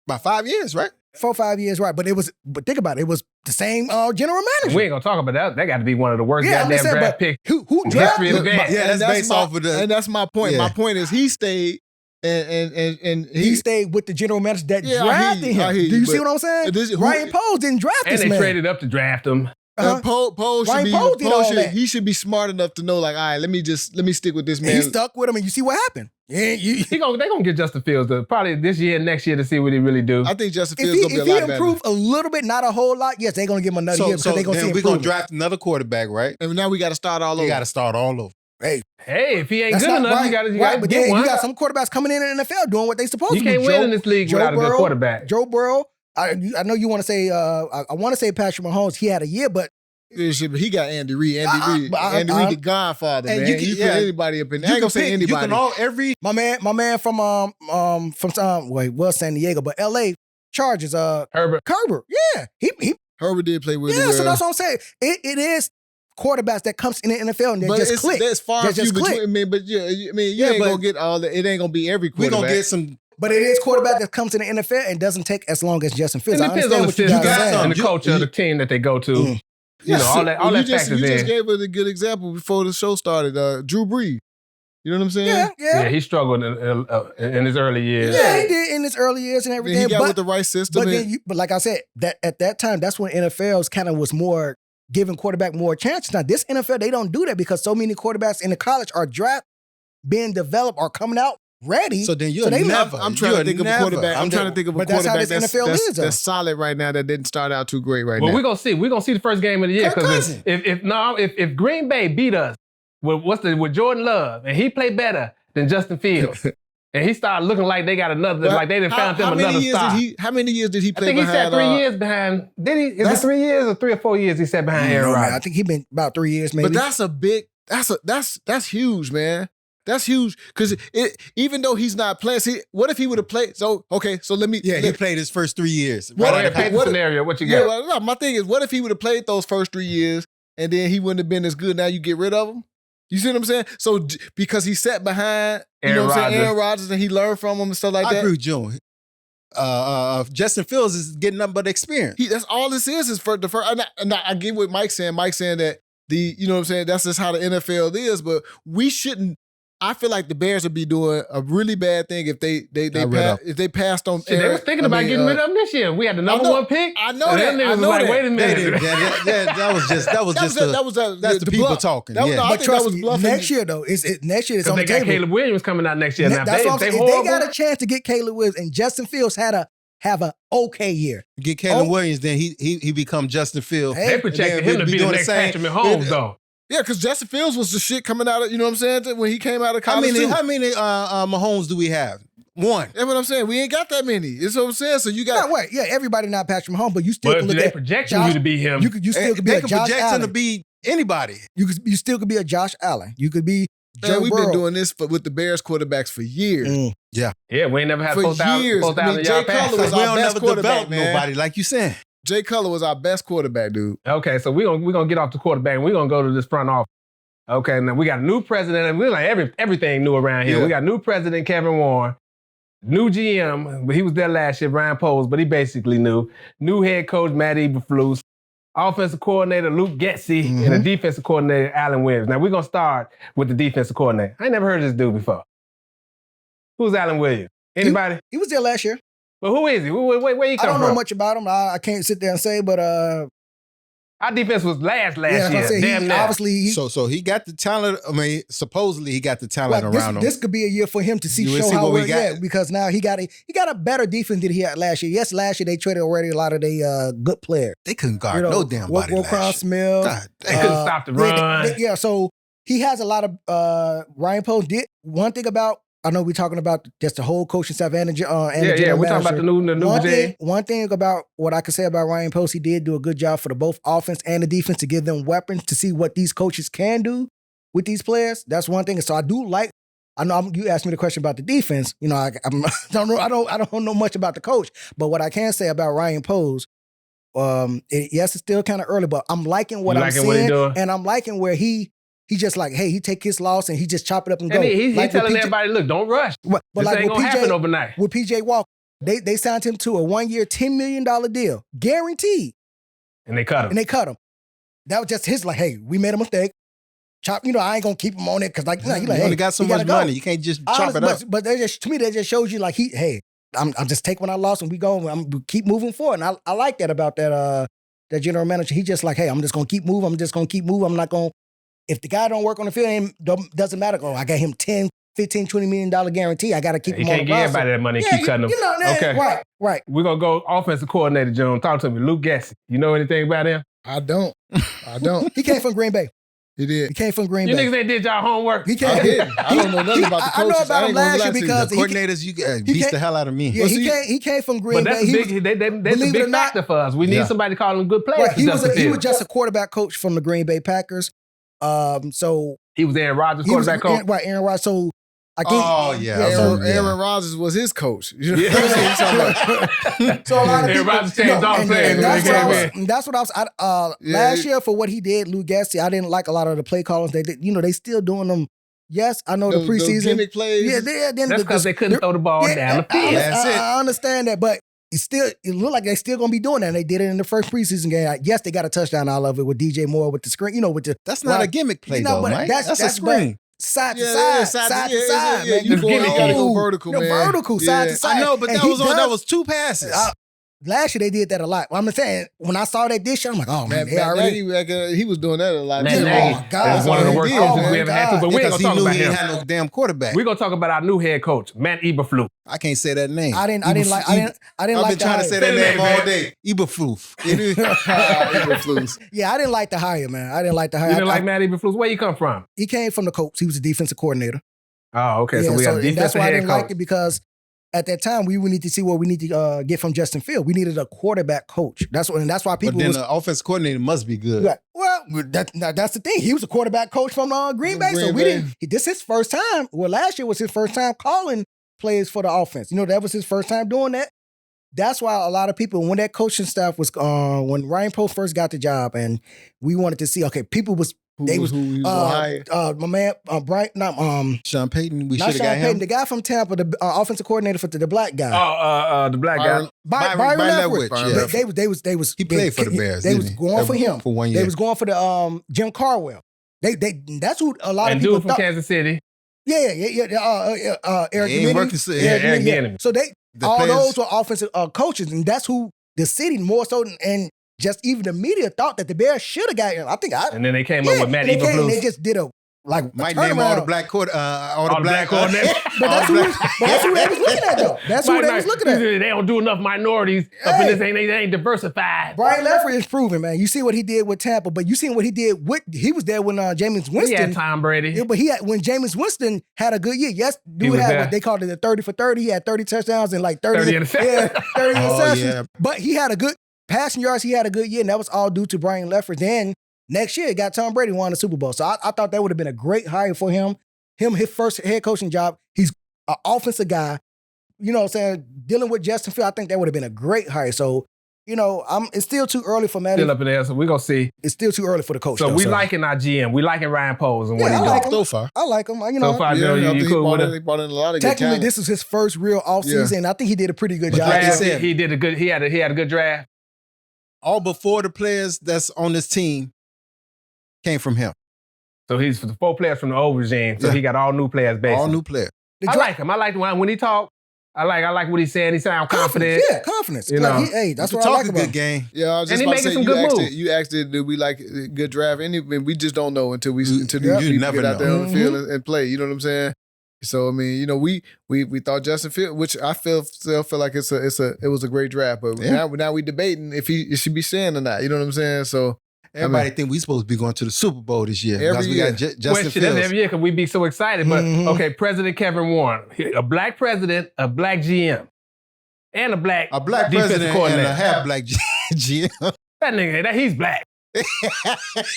About 5 years, right? 4-5 years, right? But think about it. It was the same general manager. We ain't gonna talk about that. That got to be one of the worst Yeah, I'm goddamn just saying, draft but picks. Who in drafted history of the him? Bears. Yeah, that's based off of and that's my point. Yeah. My point is he stayed and He stayed with the general manager that drafted him. Do you see what I'm saying? Ryan Poles didn't draft And this they man. traded up to draft him. Poe should Ryan be. Poles did all that. He should be smart enough to know, like, all right, let me stick with this man. He stuck with him, and you see what happened. Yeah, They gonna get Justin Fields probably this year and next year to see what he really do. I think Justin Fields if gonna be a he lot better. improve a little bit, not a whole lot, yes, they're gonna give him another year because they're gonna see then we're improvement. gonna draft another quarterback, right? And now we got to start all over. You got to start all over. Hey, if he ain't That's good not enough, right. you gotta but get then one. you got some quarterbacks coming in the NFL doing what they supposed You to. can't do. win in this league without a good quarterback. Joe Burrow. I know you want to say. I want to say Patrick Mahomes. He had a year, but He got Andy Reid. Andy Reid, the Godfather, and man. you can- put yeah. anybody up in there. I You ain't gonna can say pick. You anybody. can every my man from San Diego, but L.A. Chargers. Herbert. Yeah, he Herbert did play really yeah. well. So that's what I'm saying. It is quarterbacks that comes in the NFL and they but just click. There's far They few just click. between. I mean, but you Yeah, ain't but- gonna get all that. It ain't gonna be every we're quarterback. gonna get some. But it is quarterback that comes in the NFL and doesn't take as long as Justin Fields. It I depends understand on the what you system guys are saying. and the culture of the team that they go to. Mm. You know, all that you just factors in. gave us a good example before the show started. Drew Brees. You know what I'm saying? Yeah. Yeah, he struggled in his early years. Yeah, he did in his early years and Then everything. he got but with the right system. but like I said, that at that time, that's when NFL's kind of was more giving quarterback more chances. Now, this NFL, they don't do that because so many quarterbacks in the college are being developed, are coming out ready. So then you're they never. I'm trying to think of a quarterback. I'm trying to think of a But that's how quarterback this NFL is, though. that's solid right now that didn't start out too great right Well, now. we're gonna see. We're gonna see the first game of the year Kirk because Cousins. if Green Bay beat us with Jordan Love and he played better than Justin Fields and he started looking like they got another like they done found them another star. How many years did he I play think he behind? sat 3 years behind. Did he? Is it 3 years or 3 or 4 years he sat behind Aaron man, I Rodgers? think he been about 3 years maybe. But that's a big. That's huge, man. That's huge because even though he's not playing, see, what if he would have played? So let me. Yeah, he played his first 3 years. Well, Right yeah, out of paint the scenario. What you got? Yeah, well, no, my thing is, what if he would have played those first 3 years and then he wouldn't have been as good? Now you get rid of him. You see what I'm saying? So because he sat behind, Aaron Rodgers, and he learned from him and stuff like I that. agree with June. Justin Fields is getting nothing but experience. That's all this is for the first. And I get what Mike's saying. Mike's saying that you know what I'm saying. That's just how the NFL is. But we shouldn't. I feel like the Bears would be doing a really bad thing if they passed on. Shit, they was thinking about getting rid of him this year. We had the number one pick. I know and that. them niggas I was know like, that. wait a minute. That was just that's the people bluff. talking. That was- Yeah. I but think trust that was me, bluffing. next year though, next year it's Because on they the got table. Caleb Williams coming out next year. Now, That's what I'm saying. If they horrible, got a chance to get Caleb Williams and Justin Fields have an okay year. Get Caleb Williams, then he become Justin Fields. Hey, they projected him to be the next Patrick Mahomes, though. Yeah, because Justin Fields was the shit coming out of, you know what I'm saying, when he came out of college. How many Mahomes do we have? One. That's what I'm saying. We ain't got that many. That's what I'm saying. So you got. Everybody not Patrick Mahomes, but you still But can if look they at projecting you to be him, You still could be They a can Josh project him Allen. to be anybody. You still could be a Josh Allen. You could be Joe Man, we've Burrow. been doing this with the Bears quarterbacks for years. yeah, we ain't never had For 4,000 years. I mean, Jay yard pass. Cutler was We our don't best never quarterback, develop man. nobody, like you said. Jay Cutler was our best quarterback, dude. Okay, so we're gonna get off the quarterback and we're gonna go to this front office. Okay, now we got a new president, and we're like everything new around here. Yeah. We got new president Kevin Warren, new GM, but he was there last year, Ryan Poles, but he basically new. New head coach Matt Eberflus, offensive coordinator Luke Getsy, and a defensive coordinator Alan Williams. Now we're gonna start with the defensive coordinator. I ain't never heard of this dude before. Who's Alan Williams? Anybody? He was there last year. But who is he? Where he I come don't from? know much about him. I can't sit there and say, but Our defense was last yeah, year. I say Damn he, near. obviously. So he got the talent. I mean, supposedly he got the talent Well, around him. this could be a year for him to You will show see how what we well, got. yeah, because now he got a better defense than he had last year. Yes, last year they traded already a lot of their good players. They couldn't guard no damn body last Roquan year. Smith. God They damn. couldn't stop the run. Yeah, so he has a lot of Ryan Poles did one thing about I know we're talking about just the whole coaching staff and the Yeah, general we're talking about manager. the new regime. One thing about what I could say about Ryan Post, he did do a good job for the both offense and the defense to give them weapons to see what these coaches can do with these players. That's one thing. And so I do like. I know you asked me the question about the defense. You know, I don't know much about the coach, but what I can say about Ryan Post, yes, it's still kind of early, but I'm liking what I'm what he seeing, doing? and I'm liking where he just like, hey, he take his loss and he just chop it up and go. And he's like telling with PJ everybody, look, don't rush. But This like ain't with gonna PJ happen overnight. With PJ Walker, they signed him to a 1-year, $10 million deal, guaranteed, And they cut him. and they cut him. That was just his like, hey, we made a mistake. Chop, I ain't gonna keep him on it because like, You he like, only hey, got so he much gotta go. money. You can't just chop it up. But they just, to me, that just shows you like hey, I'm just taking what I lost and we go. I'm keep moving forward. And I like that about that general manager. He just like, hey, I'm just gonna keep moving. I'm just gonna keep moving. I'm not gonna. If the guy don't work on the field, doesn't matter. Oh, I got him $10, $15, $20 million guarantee. I gotta keep him on the You can't give roster. everybody that money and keep cutting them. Okay. Right. We're gonna go offensive coordinator, June. Talk to me. Luke Gessie. You know anything about him? I don't. He came from Green Bay. He did. He came from Green You Bay. niggas ain't did y'all homework. He I came. didn't. I don't know nothing about the I know coaches. about him ain't gonna last lie year to you. because The coordinators, you beat can't- the hell out of me. Yeah, Well, he came from Green But that's Bay. a He big, was- that's a believe it or big not- factor for us. We need Yeah. somebody calling good plays. Right, he was Justin he was Fields. just a quarterback coach from the Green Bay Packers. So He was Aaron Rodgers, he was quarterback coach. right, Aaron Rodgers. So I think Oh, yeah. so- Aaron Rodgers was his coach. You know Yeah. what I'm saying? So a lot of Aaron people, Rodgers changed all and players when that's they what I came was. in. and That's what I was. Yeah, last year for what he did, Lou Gessie, I didn't like a lot of the play callers. They did, they still doing them. Yes, I know the Those preseason. gimmick plays. Yeah, That's because they couldn't throw the ball down the field. That's it. I understand that, but it looked like they still gonna be doing that. And they did it in the first preseason game. Yes, they got a touchdown out of it with DJ Moore with the screen. With the That's not a gimmick play, though, but Mike. that's a screen. Side to Yeah, side, side to- side to side, yeah, man. you gotta go Ooh, vertical, man. Vertical, side Yeah. to side. I know, but And that was 2 passes. Last year they did that a lot. I'm saying when I saw that this year, I'm like, oh man, Matt they already. Nagy, he was doing that a lot. Matt too. Nagy Oh, God. is one of the That's worst all he coaches did, we man. ever had to, but we ain't Because gonna he talk knew about he him. ain't had no damn quarterback. We're gonna talk about our new head coach, Matt Eberflus. I can't say that name. I didn't like. I didn't I've like been the trying to hire. say that Say name the all name, day. Eberflus. Eberflus. Yeah, I didn't like the hire, man. I didn't like the hire. You didn't I- like Matt Eberflus? Where you come from? He came from the Colts. He was a defensive coordinator. Oh, okay. Yeah, So we got a and that's defensive why I head didn't like coach. it because at that time we would need to see what we need to get from Justin Field. We needed a quarterback coach. That's why But people then was. the offense coordinator must be good. Right. Well, that's the thing. He was a quarterback coach from Green Bay, so Green we Bay. didn't. This is his first time. Well, last year was his first time calling plays for the offense. That was his first time doing that. That's why a lot of people, when that coaching staff was, when Ryan Post first got the job, and we wanted to see, okay, people was Who they was he was gonna hire? my man Brian, not Sean Payton, we not should Sean have got Payton, him. the guy from Tampa, the offensive coordinator for the black guy. The black guy. Byron- Byron Leftwich, Leftwich. yeah. They was He played for the Bears, They didn't was he? going for him For 1 year. They was going for the Jim Carwell. That's who a lot And of people dude from thought. Kansas City. Yeah. Eric He ain't Bieniemy. working so- Yeah, Eric Bieniemy. So The all players- those were offensive coaches, and that's who the city more so and just even the media thought that the Bears should have got him. I think And then they came up with Matt and they came and they Eberflus. just did a Might name all the turnaround. black All the black coordinators. But that's who they was looking at though. That's who they was looking at. They don't do enough minorities up in this. They ain't diversified. Brian Leftwich is proven, man. You see what he did with Tampa, but you seen what he did with. He was there when Jameis We Winston. had Tom Brady. Yeah, but when Jameis Winston had a good year. Yes, dude was had there. what they called it the 30 for 30. He had 30 touchdowns and like 30 interceptions. Yeah, 30 Oh, interceptions. yeah. But he had a good passing yards. He had a good year, and that was all due to Brian Leftwich. Then next year, it got Tom Brady won the Super Bowl. So I thought that would have been a great hire for him. His first head coaching job. He's an offensive guy. You know what I'm saying? Dealing with Justin Field, I think that would have been a great hire. So, it's still too early for Matt. Still up in there, so we're going to see. It's still too early for the coach. So though, we liking our GM. We liking Ryan Poles and what Yeah, he I doing. like him. So far. I like him. So far, Yeah, Joe, I you think he cool with brought in- it? he brought in a lot of good Technically, talent. this was his first real offseason, and I think he did a pretty good But job. like I Draft, said- he did a good. He had a good draft. All but 4 of the players that's on this team came from him. So he's the 4 players from the old regime. So Yeah. he got all new players basically. All new players. The I dra- like him. I like when he talk. I like what he's saying. He sound confident. Yeah, confidence. You know. That's You what I talk like a about good him. game. Yeah, I was And just he about to making say, some you good asked moves. it. You asked it, do we like a good draft? We just don't know until we You until these people never get out there know. on the field and play. You know what I'm saying? So I mean, we thought Justin Field, which I still feel like it was a great draft, but Yeah. now we debating if he should be staying or not. You know what I'm saying? So Everybody think we supposed to be going to the Super Bowl this year Every because we year. got Justin Well, shit, that's Fields. every year because we be so excited. But Mhm. okay, President Kevin Warren, a black president, a black GM, and a black Black defensive president and coordinator. a half black GM. That nigga, he's black.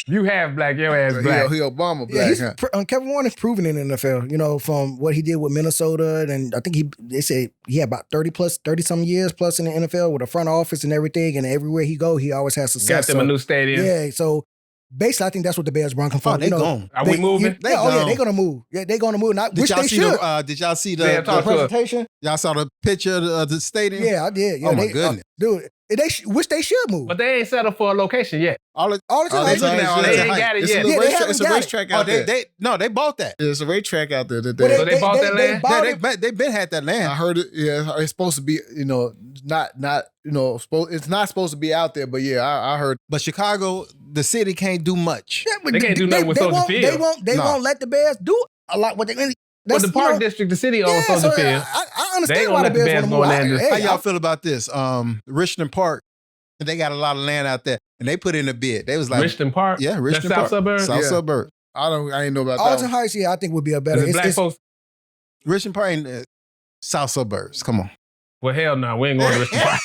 You have black, your ass black. He Obama Yeah, black. he's, Kevin Warren is proven in the NFL, you know, from what he did with Minnesota. And I think they say he had about 30 some years plus in the NFL with a front office and everything. And everywhere he go, he always has Got success. them a new stadium. Yeah, so basically, I think that's what the Bears brought him from. Oh, they gone. Are we moving? They Yeah, gone. they're gonna move. Yeah, they're gonna move. Not, Did which y'all they see should. did y'all see Yeah, the talk to us. Presentation. y'all saw the picture of the stadium? Yeah, I did. Yeah, Oh, my they, goodness. dude. Which they should move. But they ain't settled for a location yet. All the all the time. All the They looking time, at all yeah. They ain't got it It's a yet. little Yeah, they racetrack. haven't It's a got it. racetrack Oh, out there. they bought that. There's a racetrack out there. That Well, So they bought that land? bought Yeah, it. they been had that I land. heard it. Yeah, it's supposed to be. Not. It's not supposed to be out there. But yeah, I heard. But Chicago, the city can't do much. Yeah, but They can't do nothing with Soldier won't, Field. They No. won't let the Bears do a lot. What they But that's, the Park District, the city owns yeah, Soldier so Field. I They understand ain't why gonna the let the Bears Bears want to go move. in there and just- How Hey, y'all feel about this? Richmond Park, they got a lot of land out there, and they put in a bid. They was like, Richmond Park? yeah, Richmond That's Park, South Suburbs? South Yeah. suburb. I ain't know about Arlington that. Heights, yeah, I think would be a better. Is it black folks? Richmond Park ain't South suburbs. Come on. Well, hell no. We ain't going to Richmond Park.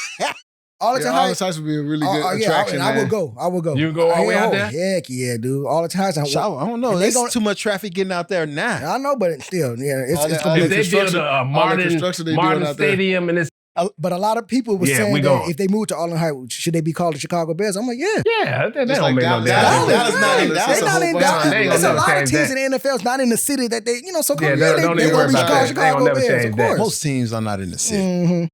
Arlington Yeah, all the Heights. sites would be a really good Yeah, attraction. I man. will go. I will go. You go all the way out there? Heck yeah, dude. All the time. I don't know. And they There's gonna- too much traffic getting out there now. I know, but still, yeah, it's All it's that- gonna all be. If that they build construction- a all that modern construction they doing out there. stadium and it's, But a lot of people were Yeah, saying we that gone. if they moved to Arlington Heights, should they be called the Chicago Bears? I'm like, yeah. yeah, that Just don't like make no Dallas. damn Dallas- sense. Dallas not in- That's Dallas a They not whole in bunch of- Dallas. They ain't There's gonna a lot never of change teams that. in the NFL is not in the city that they, so Yeah, come don't they even gonna worry be about called that. They Chicago gonna never Bears, change of that. course. Most teams are not in the city. Mhm.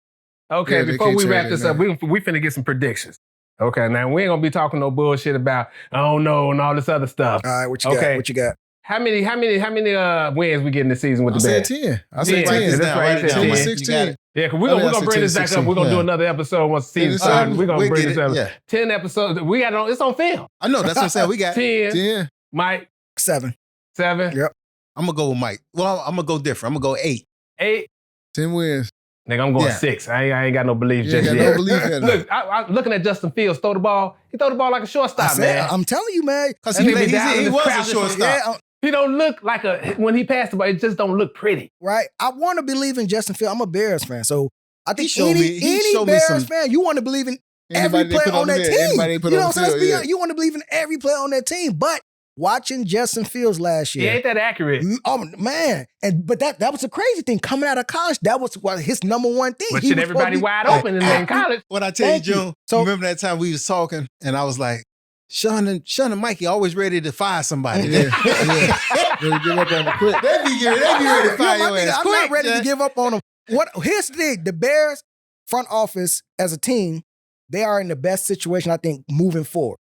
Okay, Yeah, they before can't we change wrap that this up, we finna get some predictions. Okay, now we ain't gonna be talking no bullshit about I don't know and all this other stuff. All right, what you got? Okay. What you got? How many wins we getting this season with I the said Bears? 10. I 10. said Write 10. this down, write it down, 10 man. to You got 16. it. Yeah, because Oh, we're yeah, I gonna said bring this 10, back up. We're gonna 16. do another episode once the season Yeah, starts. We're gonna we'll bring get this it. up. Yeah. 10 episodes. We got it on. It's on film. I know. That's what I'm saying. We got. 10. 10. Mike 7. 7. Yep. I'm gonna go with Mike. Well, I'm gonna go different. I'm gonna go 8. 8. 10 wins. Nigga, I'm going Yeah. 6. I ain't got no belief You ain't just got yet. no belief in it. Look, I looking at Justin Fields throw the ball. He throw the ball like a shortstop, man. I'm telling you, man. Because That nigga be down in he his was crowd a just- shortstop. Yeah, He don't look like when he passed the ball. It just don't look pretty. right. I want to believe in Justin Fields. I'm a Bears fan, so I think showed me- he any showed me Bears some- fan, you want to believe in every Anybody they player put on the that field, team. anybody they put You know on what the I'm saying? field, Let's be yeah. honest, you want to believe in every player on that team, but watching Justin Fields last He year. ain't that accurate. Oh man! But that was a crazy thing coming out of college. That was his number one thing. But He shit, was everybody supposed wide open in college. What I tell you, Thank you. June, So- remember that time we was talking and I was like, Sean and Mikey always ready to fire somebody. Yeah. Ready to give up on the quick. They be ready to fire your ass I'm quick. not ready to give up on them. Here's the thing: the Bears front office as a team, they are in the best situation I think moving forward.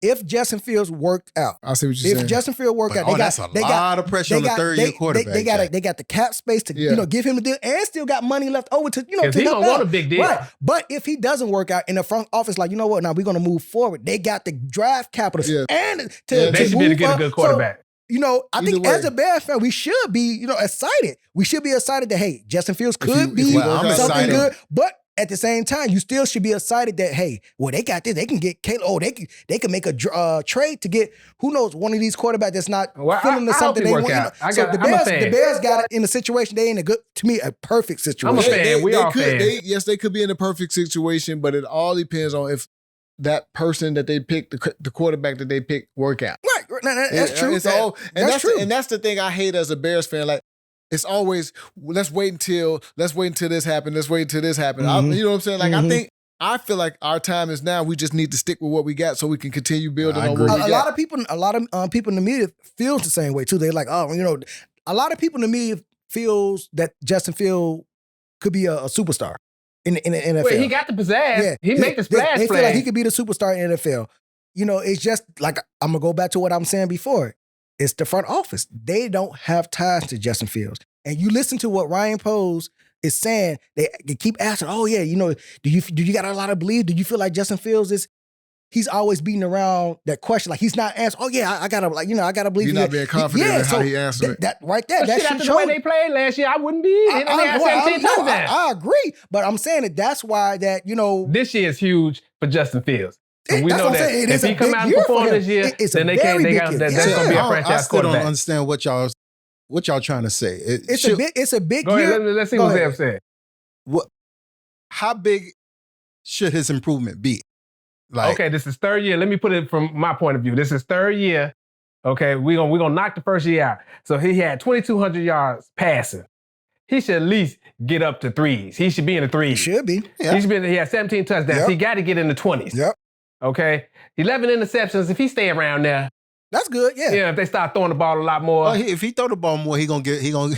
If Justin Fields worked out, I see what you're if saying. Justin Fields worked out, that's a lot of pressure on the third-year quarterback. They got the cap space to Yeah. give him the deal, and still got money left over to Because to he help don't want out. a big deal. Right. But if he doesn't work out in the front office, like, you know what, now we're going to move forward. They got the draft capital Yeah. and Yeah, to They should be to move get a up. good So, quarterback. I Either think way. as a Bears fan, we should be, excited. We should be excited that, hey, Justin Fields could you- if be you work out- I'm something excited. good. But at the same time, you still should be excited that, hey, well, they got this. They can get Caleb. Oh, they can make a trade to get, who knows, one of these quarterbacks that's not Well, feeling the I hope something he they work want. out. So I'm a fan. the Bears got it in a situation. They in to me, a perfect situation. I'm a fan. We all could, fans. yes, they could be in a perfect situation, but it all depends on if that person that they picked, the quarterback that they picked, work out. Right. That's It- true. It's all, and that's true. and that's the thing I hate as a Bears fan. Like, it's always let's wait until this happens. Let's wait until this happens. Mhm. You know what I'm saying? Like, Mhm. I feel like our time is now. We just need to stick with what we got so we can continue building I on agree. what we a got. lot of people in the media feels the same way too. They're like, oh, a lot of people in the media feels that Justin Fields could be a superstar in the NFL. Well, he got the pizzazz. He make the splash They play. feel like he could be the superstar in the NFL. It's just like, I'm gonna go back to what I'm saying before. It's the front office. They don't have ties to Justin Fields. And you listen to what Ryan Poles is saying. They keep asking, oh yeah, do you got a lot of belief? Do you feel like Justin Fields is? He's always beating around that question. Like, he's not answering, oh yeah, I gotta believe. He's not being confident in how he answered it. That right there, But that shit, should after the way show. they played last year, I wouldn't be. They had 17 touchdowns. I agree, but I'm saying that that's why that This year is huge for Justin Fields. So we That's know what I'm that saying. It if is a he come big out and year for perform him. this year, It's a then they very can't. They big got year. that's Yeah. gonna be a I franchise still don't quarterback. understand what y'all trying to say. It's a big Go year. ahead. Let's see Go what ahead. Zeb said. How big should his improvement be? Like, Okay, this is third year. Let me put it from my point of view. This is third year. Okay, we're gonna knock the first year out. So he had 2,200 yards passing. He should at least get up to threes. He should be in the It threes. should be. Yeah. He had 17 touchdowns. Yep. He got to get in the 20s. Yep. Okay, 11 interceptions. If he stay around there, That's good. Yeah. if they start throwing the ball a lot more, if he throw the ball more, he probably gonna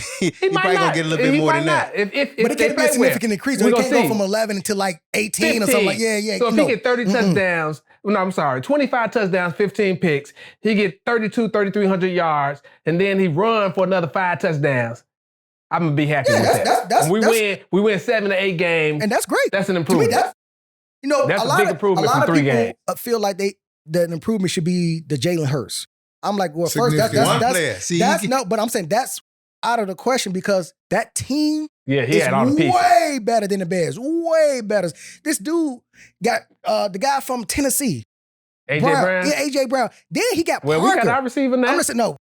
might not. get a little bit more than that. If But it they can't be play a significant well, increase. we It gonna can't go see. from 11 to like 18 or something like yeah. So if no. he get 30 touchdowns, no, I'm sorry, 25 touchdowns, 15 picks, he get 3,300 yards, and then he run for another 5 touchdowns, I'm gonna be happy with that. that's- we win 7 to 8 games. And that's great. That's an To me, improvement. that's That's a lot big of, improvement a lot from of 3 people games. feel like that an improvement should be the Jalen Hurts. I'm like, well, first Significant. One that's player. See, that's you no, but I'm saying that's out of the question because that team Yeah, he is had all the pieces. way better than the Bears. Way better. This dude got the guy from Tennessee, AJ Brown. Yeah, AJ Brown. Then he got Well, Parker. we got our receiver now. I'm listening. No,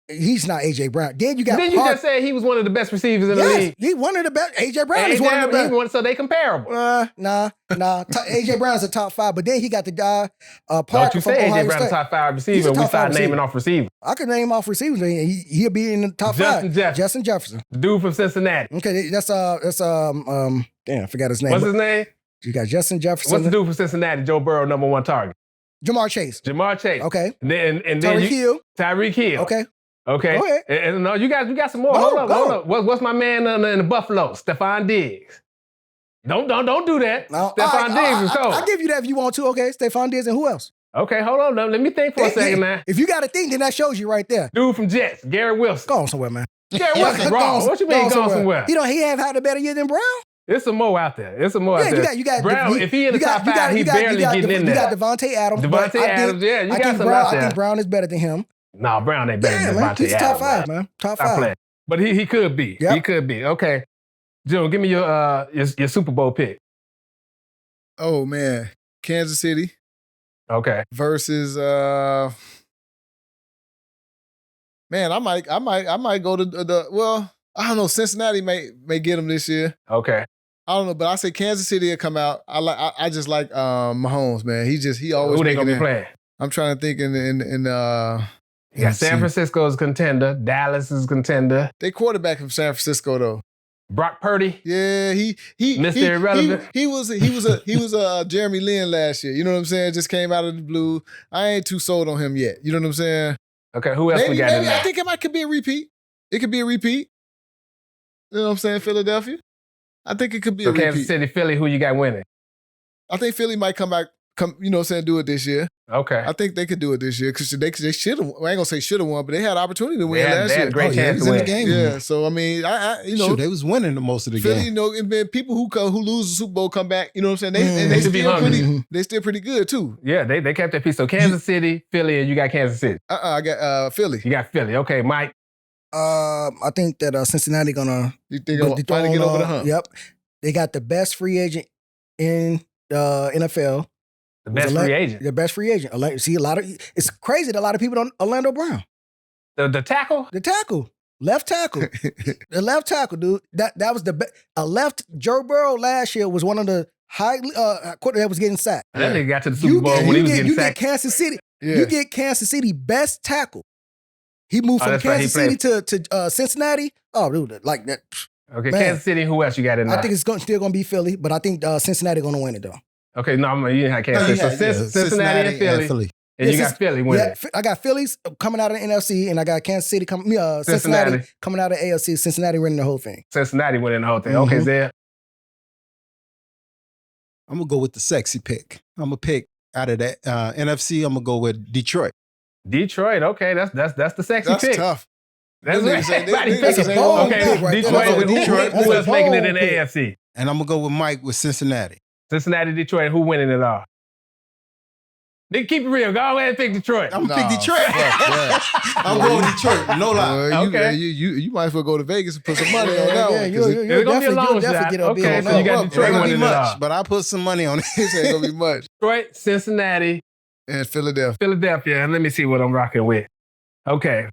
he's not AJ Brown. Then you got Then you Parker. just said he was one of the best receivers in the Yes, league. he one of the best. AJ Brown is one of the best. So they comparable. Nah. AJ Brown's a top 5, but then he got the guy Parker Don't you from say Ohio AJ Brown State. the top 5 He's a receiver. We top start 5 naming receiver. off receivers. I could name off receivers. He'll be in the top Justin 5. Jefferson. Justin Jefferson. The dude from Cincinnati. Okay, that's damn, I forgot his name. What's his name? You got Justin Jefferson. What's the dude from Cincinnati? Joe Burrow, #1 target. Jamar Chase. Jamar Chase. Okay. And then Tyreek Hill. Tyreek Hill. Okay. Okay. Go ahead. And no, you got some more. Go, Hold go. up. What's my man in the Buffalo? Stephon Diggs. Don't do that. No, Stephon Diggs is cold. I'll give you that if you want to. Okay, Stephon Diggs and who else? Okay, hold on. Let me think for a second now. If you got to think, then that shows you right there. Dude from Jets, Gary Wilson. Go on somewhere, man. Gary Wilson wrong. What you mean go somewhere? He have had a better year than Brown. There's some more out there. There's some more out there. You got Brown, if he in the top 5, he barely getting in there. You got Devontae Adams. Devontae Adams, yeah, you got some out there. I think Brown is better than him. No, Brown ain't better than man. Devontae He's Adams. top 5, man. Top 5. But he could be. Yep. He could be. Okay. Joe, give me your Super Bowl pick. Oh man, Kansas City Okay. versus man, I might go to the well, I don't know. Cincinnati may get them this year. Okay. I don't know, but I say Kansas City will come out. I just like Mahomes, man. He always Who they make gonna it be in. playing? I'm trying to think in You got San Francisco's contender. Dallas is contender. they quarterback from San Francisco though. Brock Purdy. Yeah, he Mr. Irrelevant. He was a Jeremy Lin last year. You know what I'm saying? Just came out of the blue. I ain't too sold on him yet. You know what I'm saying? Okay, who else we got in Maybe there? I think could be a repeat. It could be a repeat. You know what I'm saying? Philadelphia. I think it could be So a repeat. Kansas City, Philly, who you got winning? I think Philly might come back. You know what I'm saying? Do it this year. Okay. I think they could do it this year because they should have. I ain't gonna say should have won, but they had opportunity to win last they had year. a great Oh, yeah, chance he was to in win. the game. Yeah. So I mean, I you know. Shoot, they was winning the most of the Philly, game. you know, and then people who lose the Super Bowl come back. You know what I'm saying? And They they should be still hungry. they still pretty good too. Yeah, they kept that piece. So Kansas City, Philly, and you got Kansas City. I got Philly. You got Philly. Okay, Mike. I think that Cincinnati gonna You think they'll finally get over the hump? Yep. They got the best free agent in NFL. The best free agent. The best free agent. See, it's crazy that a lot of people don't. Orlando Brown, The tackle? the tackle, left tackle, the left tackle, dude. That was the best. Joe Burrow last year was one of the high quarter that was getting sacked. That nigga got to the Super Bowl when he was getting you get sacked. Kansas City. Yeah. You get Kansas City best tackle. He moved from that's right, Kansas he City to Cincinnati. Oh, dude, like that. Okay, Man. Kansas City, who else you got in there? I think it's still going to be Philly, but I think Cincinnati going to win it though. Okay, no, you didn't have Kansas City. So Cincinnati and Philly. And you got Philly winning. Yeah, I got Phillies coming out of the NFC, and I got Kansas City Cincinnati Cincinnati coming out of AFC. Cincinnati winning the whole thing. Cincinnati winning the whole thing. Okay, Zeb. I'm gonna go with the sexy pick. I'm gonna pick out of that NFC. I'm gonna go with Detroit. Detroit, okay, that's the sexy That's pick. tough. That's Them right. niggas say- Everybody them niggas picking. say, bold Okay, pick right there. Detroit. That's a Who bold else making it in the pick. AFC? And I'm gonna go with Mike with Cincinnati. Cincinnati, Detroit. Who winning it all? Nigga, keep it real. Go ahead and pick Detroit. I'm gonna pick Detroit. fuck that. I'm going Detroit. No lie. Okay. You might as well go to Vegas and put some money on that one. 'cause It's gonna be a long shot. Okay, so you got Detroit Ain't gonna be winning it all. much, but I put some money on it. This ain't gonna be much. Detroit, Cincinnati, And Philadelphia. Philadelphia, and let me see what I'm rocking with. Okay.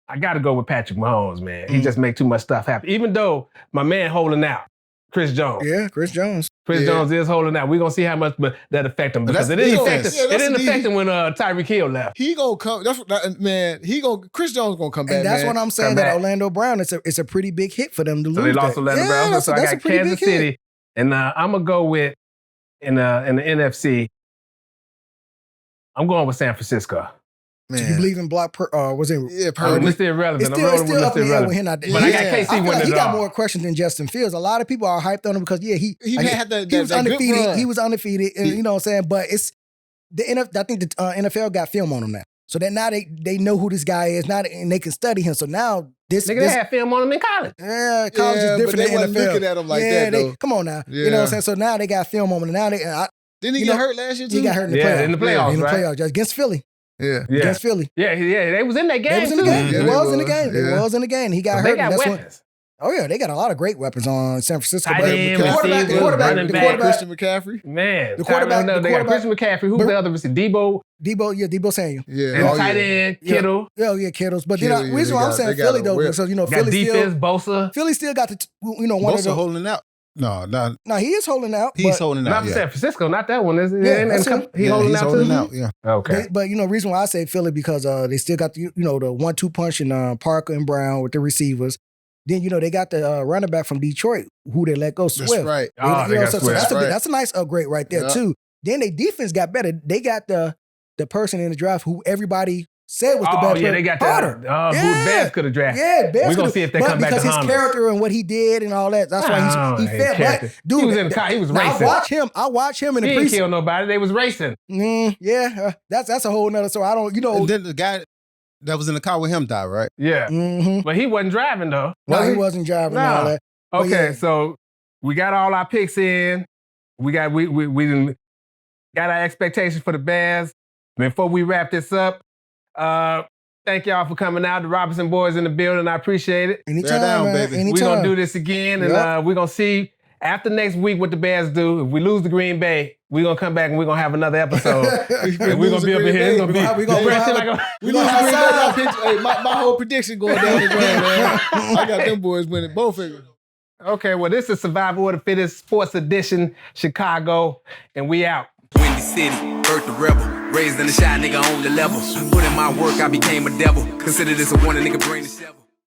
I got to go with Patrick Mahomes, man. He just make too much stuff happen. Even though my man holding out, Chris Jones. Yeah, Chris Jones. Chris Jones is holding out. We're going to see how much that affect him. Because it didn't affect him when Tyreek Hill left. He gonna come. Chris Jones gonna come back. And that's man. what I'm saying. That Orlando Brown, it's a pretty big hit for them to lose. So they lost that. Orlando Brown. So I got Kansas City. And I'm going to go with, in the NFC, I'm going with San Francisco. Man. So you believe in Block? Was it? Yeah, Mr. Irrelevant. It's still up in the air with him out there. But I got KC winning it all. He got more questions than Justin Fields. A lot of people are hyped on him because he was undefeated. He was undefeated, and you know what I'm saying. But it's the NFL. I think the NFL got film on him now, so that now they know who this guy is now, and they can study him. So now they had film on him in college. Yeah, college is different than NFL. Looking at him like that. Though. Come on now, you know what I'm saying. So now they got film on him. Now didn't he get hurt last year too? He got hurt in the playoffs. In the playoffs, in the playoffs, just against Philly. Yeah. Against Philly. Yeah, they was in that game. They was in the game. Yeah, They was in the game. They was in the game. He got hurt. They got weapons. Oh yeah, they got a lot of great weapons on San Francisco. The quarterback, Christian McCaffrey. Man, the quarterback. They got Christian McCaffrey. Who's the other receiver? Debo Samuel. Yeah. And tight end, Kittle. Yeah, Kittles. But the reason why I'm saying Philly though, because Philly defense, Bosa. Philly still got one Bosa of the holding out. No, he is holding out. He's holding out. Not San Francisco, not that one. He's holding out. Yeah. Okay. But reason why I say Philly because they still got the the 1-2 punch in Parker and Brown with the receivers. Then they got the running back from Detroit who they let go, Swift. That's right. That's a nice upgrade right there too. Then their defense got better. They got the person in the draft who everybody said was the best. They got that. Who Bears could have drafted. Yeah, Bears. We're gonna see if they come back to because his character and what he did and all that. That's why he felt like dude. He was in the car. He was racing. I watch him in the preseason. He didn't kill nobody. They was racing. That's a whole nother story. I don't. And then the guy that was in the car with him died, right? Yeah. Mm-hmm. But he wasn't driving though. No, he wasn't driving and all that. Okay, so we got all our picks in. We got our expectations for the Bears. Before we wrap this up, thank y'all for coming out. The Robinson boys in the building. I appreciate it. Anytime, baby. Anytime. We're going to do this again, and we're going to see after next week what the Bears do. If we lose to Green Bay, we're going to come back and we're going to have another episode. And we're going to be up in here. We're going to my whole prediction going down the drain, man. I got them boys winning both of them. Okay, well, this is Survival of the Fittest Sports Edition, Chicago, and we out. Windy City, birth the rebel. Raised in the shy, nigga on the level. Put in my work, I became a devil. Consider this a warning, nigga, bring the shovel.